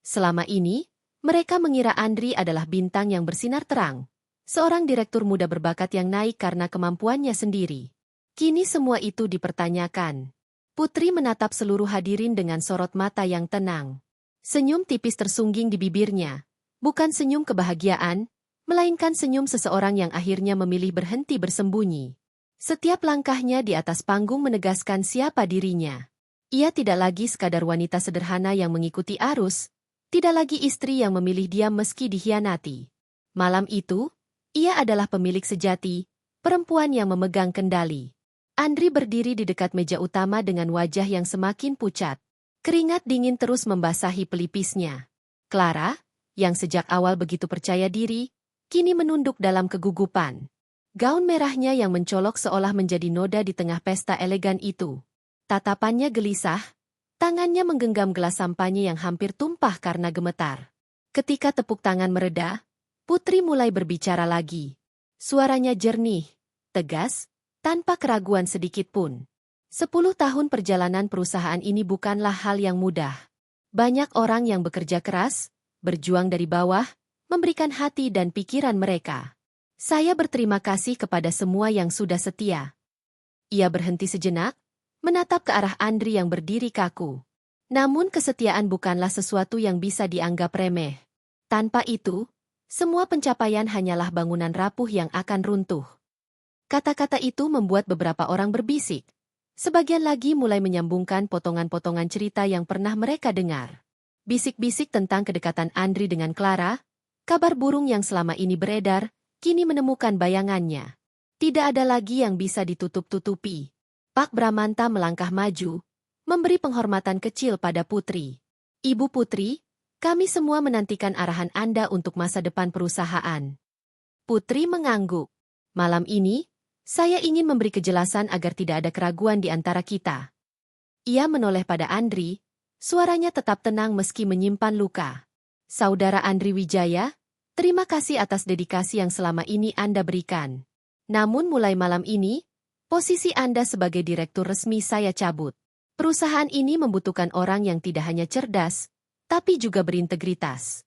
Selama ini, mereka mengira Andri adalah bintang yang bersinar terang, seorang direktur muda berbakat yang naik karena kemampuannya sendiri. Kini semua itu dipertanyakan. Putri menatap seluruh hadirin dengan sorot mata yang tenang. Senyum tipis tersungging di bibirnya, bukan senyum kebahagiaan, melainkan senyum seseorang yang akhirnya memilih berhenti bersembunyi. Setiap langkahnya di atas panggung menegaskan siapa dirinya. Ia tidak lagi sekadar wanita sederhana yang mengikuti arus, tidak lagi istri yang memilih diam meski dikhianati. Malam itu, ia adalah pemilik sejati, perempuan yang memegang kendali. Andri berdiri di dekat meja utama dengan wajah yang semakin pucat. Keringat dingin terus membasahi pelipisnya. Clara, yang sejak awal begitu percaya diri, kini menunduk dalam kegugupan. Gaun merahnya yang mencolok seolah menjadi noda di tengah pesta elegan itu. Tatapannya gelisah, tangannya menggenggam gelas sampanye yang hampir tumpah karena gemetar. Ketika tepuk tangan mereda, Putri mulai berbicara lagi. Suaranya jernih, tegas, tanpa keraguan sedikitpun. 10 tahun perjalanan perusahaan ini bukanlah hal yang mudah. Banyak orang yang bekerja keras, berjuang dari bawah, memberikan hati dan pikiran mereka. Saya berterima kasih kepada semua yang sudah setia. Ia berhenti sejenak, menatap ke arah Andri yang berdiri kaku. Namun kesetiaan bukanlah sesuatu yang bisa dianggap remeh. Tanpa itu, semua pencapaian hanyalah bangunan rapuh yang akan runtuh. Kata-kata itu membuat beberapa orang berbisik. Sebagian lagi mulai menyambungkan potongan-potongan cerita yang pernah mereka dengar. Bisik-bisik tentang kedekatan Andri dengan Clara, kabar burung yang selama ini beredar, kini menemukan bayangannya. Tidak ada lagi yang bisa ditutup-tutupi. Pak Bramanta melangkah maju, memberi penghormatan kecil pada Putri. Ibu Putri, kami semua menantikan arahan Anda untuk masa depan perusahaan. Putri mengangguk. Malam ini, saya ingin memberi kejelasan agar tidak ada keraguan di antara kita. Ia menoleh pada Andri, suaranya tetap tenang meski menyimpan luka. Saudara Andri Wijaya, terima kasih atas dedikasi yang selama ini Anda berikan. Namun mulai malam ini, posisi Anda sebagai direktur resmi saya cabut. Perusahaan ini membutuhkan orang yang tidak hanya cerdas, tapi juga berintegritas.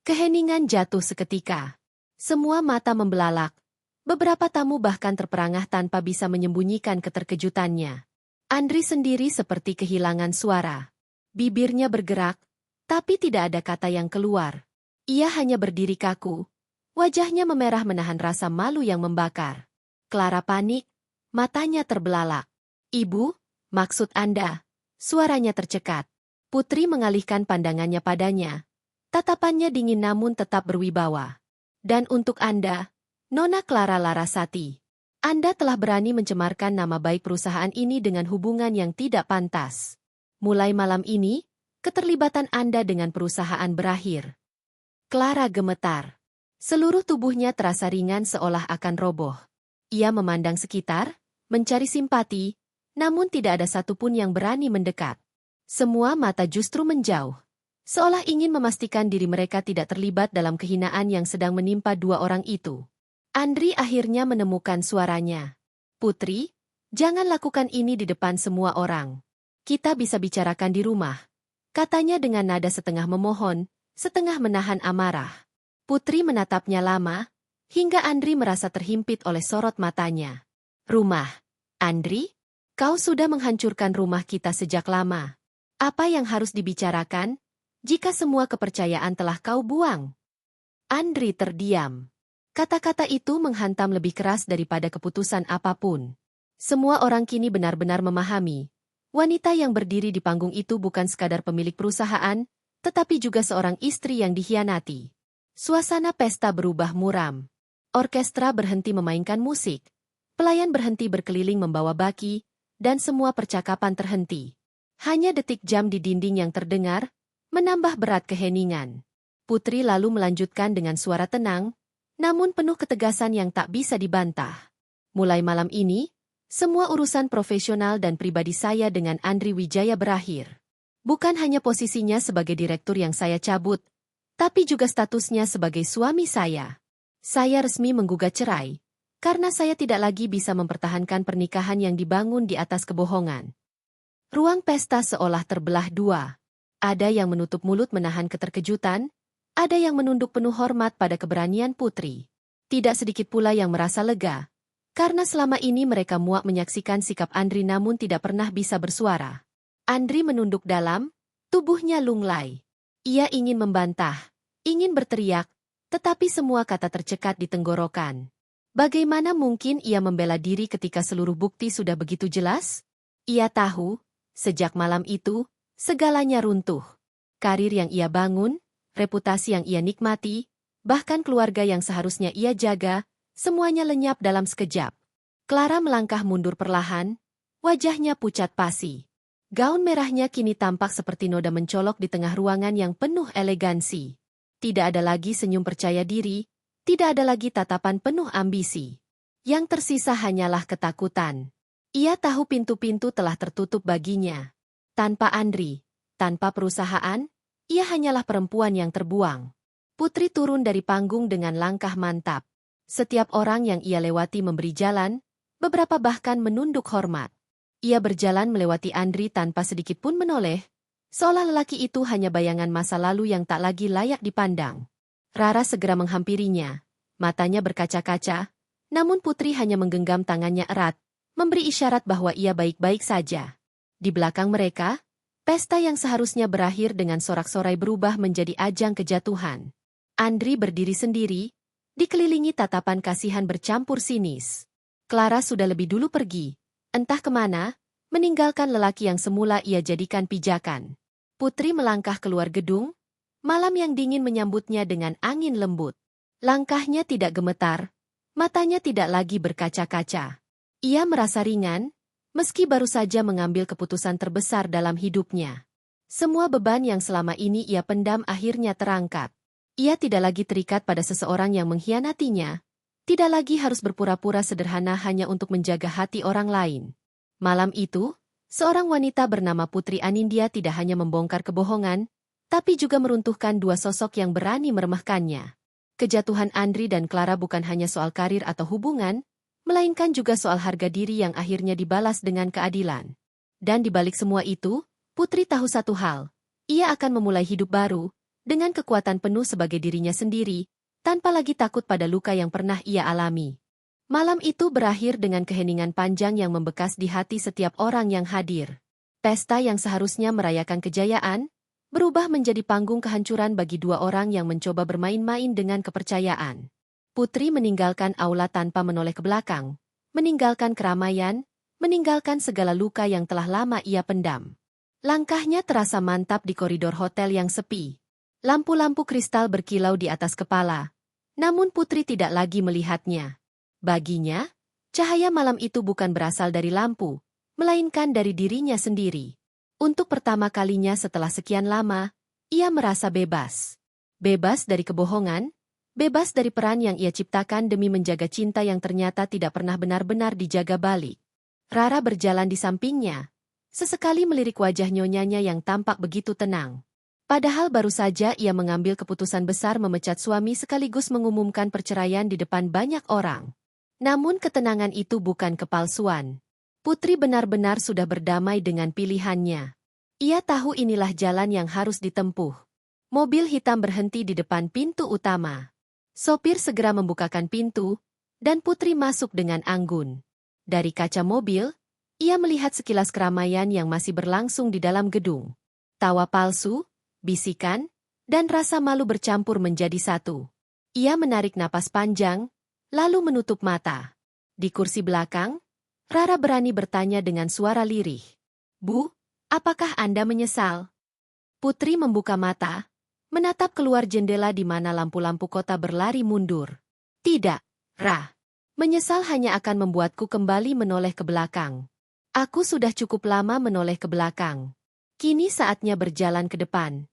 Keheningan jatuh seketika. Semua mata membelalak. Beberapa tamu bahkan terperangah tanpa bisa menyembunyikan keterkejutannya. Andri sendiri seperti kehilangan suara. Bibirnya bergerak, tapi tidak ada kata yang keluar. Ia hanya berdiri kaku. Wajahnya memerah menahan rasa malu yang membakar. Clara panik, matanya terbelalak. Ibu, maksud Anda? Suaranya tercekat. Putri mengalihkan pandangannya padanya. Tatapannya dingin namun tetap berwibawa. Dan untuk Anda, Nona Clara Larasati, Anda telah berani mencemarkan nama baik perusahaan ini dengan hubungan yang tidak pantas. Mulai malam ini, keterlibatan Anda dengan perusahaan berakhir. Clara gemetar. Seluruh tubuhnya terasa ringan seolah akan roboh. Ia memandang sekitar, mencari simpati, namun tidak ada satupun yang berani mendekat. Semua mata justru menjauh, seolah ingin memastikan diri mereka tidak terlibat dalam kehinaan yang sedang menimpa dua orang itu. Andri akhirnya menemukan suaranya. "Putri, jangan lakukan ini di depan semua orang. Kita bisa bicarakan di rumah," katanya dengan nada setengah memohon, setengah menahan amarah. Putri menatapnya lama, hingga Andri merasa terhimpit oleh sorot matanya. "Rumah? Andri? Kau sudah menghancurkan rumah kita sejak lama. Apa yang harus dibicarakan, jika semua kepercayaan telah kau buang?" Andri terdiam. Kata-kata itu menghantam lebih keras daripada keputusan apapun. Semua orang kini benar-benar memahami, wanita yang berdiri di panggung itu bukan sekadar pemilik perusahaan, tetapi juga seorang istri yang dikhianati. Suasana pesta berubah muram. Orkestra berhenti memainkan musik, pelayan berhenti berkeliling membawa baki, dan semua percakapan terhenti. Hanya detik jam di dinding yang terdengar, menambah berat keheningan. Putri lalu melanjutkan dengan suara tenang, namun penuh ketegasan yang tak bisa dibantah. "Mulai malam ini, semua urusan profesional dan pribadi saya dengan Andri Wijaya berakhir. Bukan hanya posisinya sebagai direktur yang saya cabut, tapi juga statusnya sebagai suami saya. Saya resmi menggugat cerai, karena saya tidak lagi bisa mempertahankan pernikahan yang dibangun di atas kebohongan." Ruang pesta seolah terbelah dua. Ada yang menutup mulut menahan keterkejutan, ada yang menunduk penuh hormat pada keberanian Putri. Tidak sedikit pula yang merasa lega, karena selama ini mereka muak menyaksikan sikap Andri namun tidak pernah bisa bersuara. Andri menunduk dalam, tubuhnya lunglai. Ia ingin membantah, ingin berteriak, tetapi semua kata tercekat di tenggorokan. Bagaimana mungkin ia membela diri ketika seluruh bukti sudah begitu jelas? Ia tahu, sejak malam itu, segalanya runtuh. Karir yang ia bangun, reputasi yang ia nikmati, bahkan keluarga yang seharusnya ia jaga, semuanya lenyap dalam sekejap. Clara melangkah mundur perlahan, wajahnya pucat pasi. Gaun merahnya kini tampak seperti noda mencolok di tengah ruangan yang penuh elegansi. Tidak ada lagi senyum percaya diri, tidak ada lagi tatapan penuh ambisi. Yang tersisa hanyalah ketakutan. Ia tahu pintu-pintu telah tertutup baginya. Tanpa Andri, tanpa perusahaan, ia hanyalah perempuan yang terbuang. Putri turun dari panggung dengan langkah mantap. Setiap orang yang ia lewati memberi jalan, beberapa bahkan menunduk hormat. Ia berjalan melewati Andri tanpa sedikit pun menoleh, seolah lelaki itu hanya bayangan masa lalu yang tak lagi layak dipandang. Rara segera menghampirinya, matanya berkaca-kaca, namun Putri hanya menggenggam tangannya erat, memberi isyarat bahwa ia baik-baik saja. Di belakang mereka, pesta yang seharusnya berakhir dengan sorak-sorai berubah menjadi ajang kejatuhan. Andri berdiri sendiri, dikelilingi tatapan kasihan bercampur sinis. Clara sudah lebih dulu pergi, entah kemana, meninggalkan lelaki yang semula ia jadikan pijakan. Putri melangkah keluar gedung, malam yang dingin menyambutnya dengan angin lembut. Langkahnya tidak gemetar, matanya tidak lagi berkaca-kaca. Ia merasa ringan, meski baru saja mengambil keputusan terbesar dalam hidupnya. Semua beban yang selama ini ia pendam akhirnya terangkat. Ia tidak lagi terikat pada seseorang yang mengkhianatinya, tidak lagi harus berpura-pura sederhana hanya untuk menjaga hati orang lain. Malam itu, seorang wanita bernama Putri Anindya tidak hanya membongkar kebohongan, tapi juga meruntuhkan dua sosok yang berani meremehkannya. Kejatuhan Andri dan Clara bukan hanya soal karir atau hubungan, melainkan juga soal harga diri yang akhirnya dibalas dengan keadilan. Dan di balik semua itu, Putri tahu satu hal, ia akan memulai hidup baru, dengan kekuatan penuh sebagai dirinya sendiri, tanpa lagi takut pada luka yang pernah ia alami. Malam itu berakhir dengan keheningan panjang yang membekas di hati setiap orang yang hadir. Pesta yang seharusnya merayakan kejayaan, berubah menjadi panggung kehancuran bagi dua orang yang mencoba bermain-main dengan kepercayaan. Putri meninggalkan aula tanpa menoleh ke belakang, meninggalkan keramaian, meninggalkan segala luka yang telah lama ia pendam. Langkahnya terasa mantap di koridor hotel yang sepi. Lampu-lampu kristal berkilau di atas kepala, namun Putri tidak lagi melihatnya. Baginya, cahaya malam itu bukan berasal dari lampu, melainkan dari dirinya sendiri. Untuk pertama kalinya setelah sekian lama, ia merasa bebas. Bebas dari kebohongan, Bebas dari peran yang ia ciptakan demi menjaga cinta yang ternyata tidak pernah benar-benar dijaga balik. Rara berjalan di sampingnya, sesekali melirik wajah nyonyanya yang tampak begitu tenang. Padahal baru saja ia mengambil keputusan besar memecat suami sekaligus mengumumkan perceraian di depan banyak orang. Namun ketenangan itu bukan kepalsuan. Putri benar-benar sudah berdamai dengan pilihannya. Ia tahu inilah jalan yang harus ditempuh. Mobil hitam berhenti di depan pintu utama. Sopir segera membukakan pintu, dan Putri masuk dengan anggun. Dari kaca mobil, ia melihat sekilas keramaian yang masih berlangsung di dalam gedung. Tawa palsu, bisikan, dan rasa malu bercampur menjadi satu. Ia menarik napas panjang, lalu menutup mata. Di kursi belakang, Rara berani bertanya dengan suara lirih. "Bu, apakah Anda menyesal?" Putri membuka mata, menatap keluar jendela di mana lampu-lampu kota berlari mundur. "Tidak, Ra. Menyesal hanya akan membuatku kembali menoleh ke belakang. Aku sudah cukup lama menoleh ke belakang. Kini saatnya berjalan ke depan."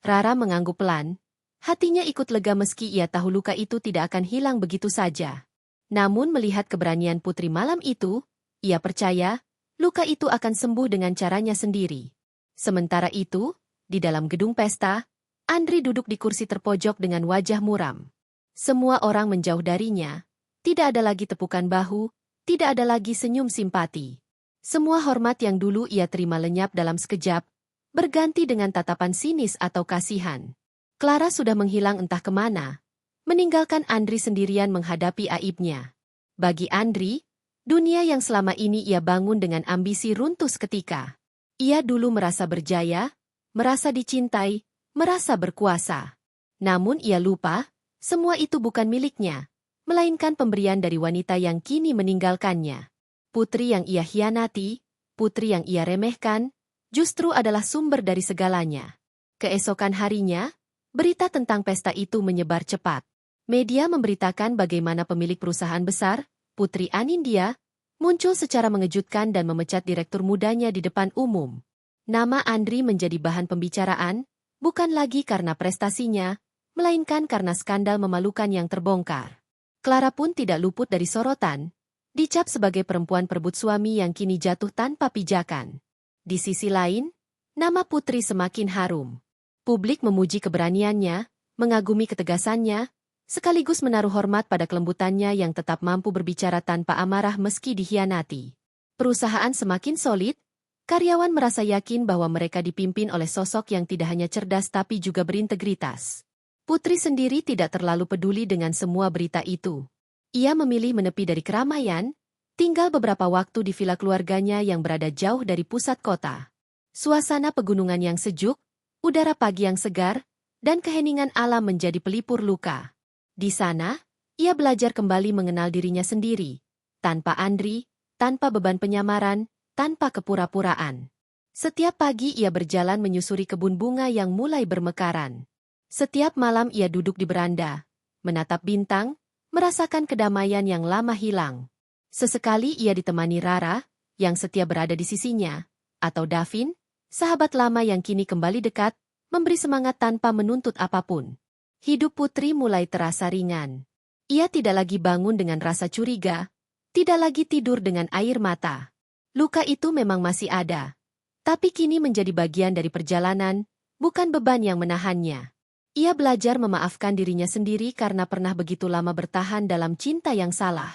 Rara mengangguk pelan. Hatinya ikut lega meski ia tahu luka itu tidak akan hilang begitu saja. Namun melihat keberanian Putri malam itu, ia percaya, luka itu akan sembuh dengan caranya sendiri. Sementara itu, di dalam gedung pesta, Andri duduk di kursi terpojok dengan wajah muram. Semua orang menjauh darinya, tidak ada lagi tepukan bahu, tidak ada lagi senyum simpati. Semua hormat yang dulu ia terima lenyap dalam sekejap, berganti dengan tatapan sinis atau kasihan. Clara sudah menghilang entah kemana, meninggalkan Andri sendirian menghadapi aibnya. Bagi Andri, dunia yang selama ini ia bangun dengan ambisi runtuh seketika. Ia dulu merasa berjaya, merasa dicintai, merasa berkuasa. Namun ia lupa, semua itu bukan miliknya, melainkan pemberian dari wanita yang kini meninggalkannya. Putri yang ia hianati, putri yang ia remehkan, justru adalah sumber dari segalanya. Keesokan harinya, berita tentang pesta itu menyebar cepat. Media memberitakan bagaimana pemilik perusahaan besar, Putri Anindya, muncul secara mengejutkan dan memecat direktur mudanya di depan umum. Nama Andri menjadi bahan pembicaraan, bukan lagi karena prestasinya, melainkan karena skandal memalukan yang terbongkar. Clara pun tidak luput dari sorotan, dicap sebagai perempuan perebut suami yang kini jatuh tanpa pijakan. Di sisi lain, nama Putri semakin harum. Publik memuji keberaniannya, mengagumi ketegasannya, sekaligus menaruh hormat pada kelembutannya yang tetap mampu berbicara tanpa amarah meski dikhianati. Perusahaan semakin solid, karyawan merasa yakin bahwa mereka dipimpin oleh sosok yang tidak hanya cerdas tapi juga berintegritas. Putri sendiri tidak terlalu peduli dengan semua berita itu. Ia memilih menepi dari keramaian, tinggal beberapa waktu di vila keluarganya yang berada jauh dari pusat kota. Suasana pegunungan yang sejuk, udara pagi yang segar, dan keheningan alam menjadi pelipur luka. Di sana, ia belajar kembali mengenal dirinya sendiri, tanpa Andri, tanpa beban penyamaran, tanpa kepura-puraan. Setiap pagi ia berjalan menyusuri kebun bunga yang mulai bermekaran. Setiap malam ia duduk di beranda, menatap bintang, merasakan kedamaian yang lama hilang. Sesekali ia ditemani Rara, yang setia berada di sisinya, atau Davin, sahabat lama yang kini kembali dekat, memberi semangat tanpa menuntut apapun. Hidup Putri mulai terasa ringan. Ia tidak lagi bangun dengan rasa curiga, tidak lagi tidur dengan air mata. Luka itu memang masih ada, tapi kini menjadi bagian dari perjalanan, bukan beban yang menahannya. Ia belajar memaafkan dirinya sendiri karena pernah begitu lama bertahan dalam cinta yang salah.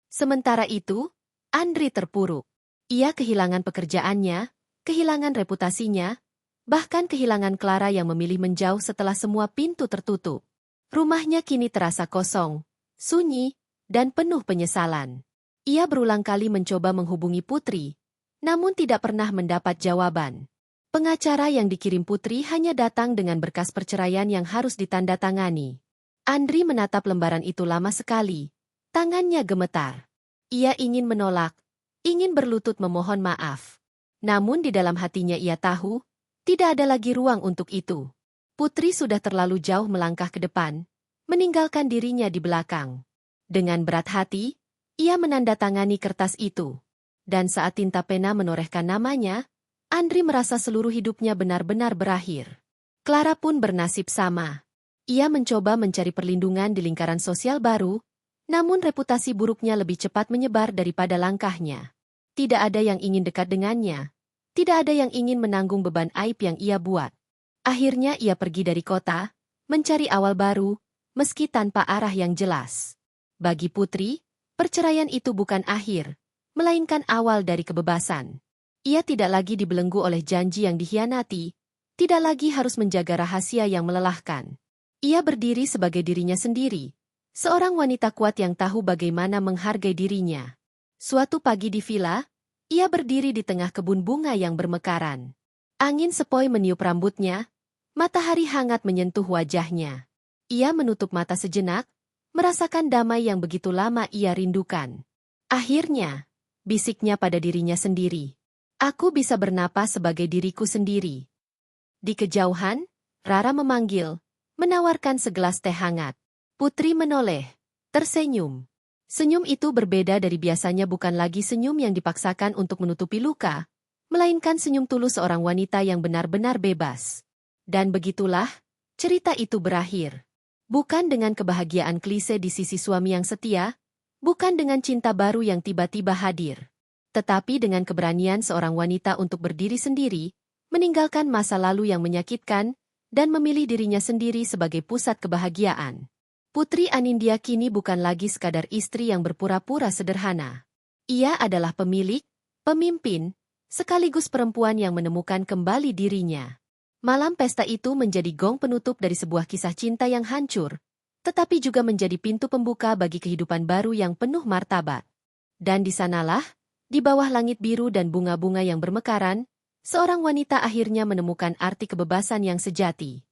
Sementara itu, Andri terpuruk. Ia kehilangan pekerjaannya, kehilangan reputasinya, bahkan kehilangan Clara yang memilih menjauh setelah semua pintu tertutup. Rumahnya kini terasa kosong, sunyi, dan penuh penyesalan. Ia berulang kali mencoba menghubungi Putri, namun tidak pernah mendapat jawaban. Pengacara yang dikirim Putri hanya datang dengan berkas perceraian yang harus ditandatangani. Andri menatap lembaran itu lama sekali, tangannya gemetar. Ia ingin menolak, ingin berlutut memohon maaf. Namun di dalam hatinya ia tahu, tidak ada lagi ruang untuk itu. Putri sudah terlalu jauh melangkah ke depan, meninggalkan dirinya di belakang. Dengan berat hati, ia menandatangani kertas itu. Dan saat tinta pena menorehkan namanya, Andri merasa seluruh hidupnya benar-benar berakhir. Clara pun bernasib sama. Ia mencoba mencari perlindungan di lingkaran sosial baru, namun reputasi buruknya lebih cepat menyebar daripada langkahnya. Tidak ada yang ingin dekat dengannya. Tidak ada yang ingin menanggung beban aib yang ia buat. Akhirnya ia pergi dari kota, mencari awal baru, meski tanpa arah yang jelas. Bagi Putri, perceraian itu bukan akhir, melainkan awal dari kebebasan. Ia tidak lagi dibelenggu oleh janji yang dikhianati, tidak lagi harus menjaga rahasia yang melelahkan. Ia berdiri sebagai dirinya sendiri, seorang wanita kuat yang tahu bagaimana menghargai dirinya. Suatu pagi di villa, ia berdiri di tengah kebun bunga yang bermekaran. Angin sepoi meniup rambutnya, matahari hangat menyentuh wajahnya. Ia menutup mata sejenak, merasakan damai yang begitu lama ia rindukan. Akhirnya, bisiknya pada dirinya sendiri. Aku bisa bernapas sebagai diriku sendiri. Di kejauhan, Rara memanggil, menawarkan segelas teh hangat. Putri menoleh, tersenyum. Senyum itu berbeda dari biasanya, bukan lagi senyum yang dipaksakan untuk menutupi luka, melainkan senyum tulus seorang wanita yang benar-benar bebas. Dan begitulah, cerita itu berakhir. Bukan dengan kebahagiaan klise di sisi suami yang setia, bukan dengan cinta baru yang tiba-tiba hadir, tetapi dengan keberanian seorang wanita untuk berdiri sendiri, meninggalkan masa lalu yang menyakitkan, dan memilih dirinya sendiri sebagai pusat kebahagiaan. Putri Anindya kini bukan lagi sekadar istri yang berpura-pura sederhana. Ia adalah pemilik, pemimpin, sekaligus perempuan yang menemukan kembali dirinya. Malam pesta itu menjadi gong penutup dari sebuah kisah cinta yang hancur, tetapi juga menjadi pintu pembuka bagi kehidupan baru yang penuh martabat. Dan di sanalah, di bawah langit biru dan bunga-bunga yang bermekaran, seorang wanita akhirnya menemukan arti kebebasan yang sejati.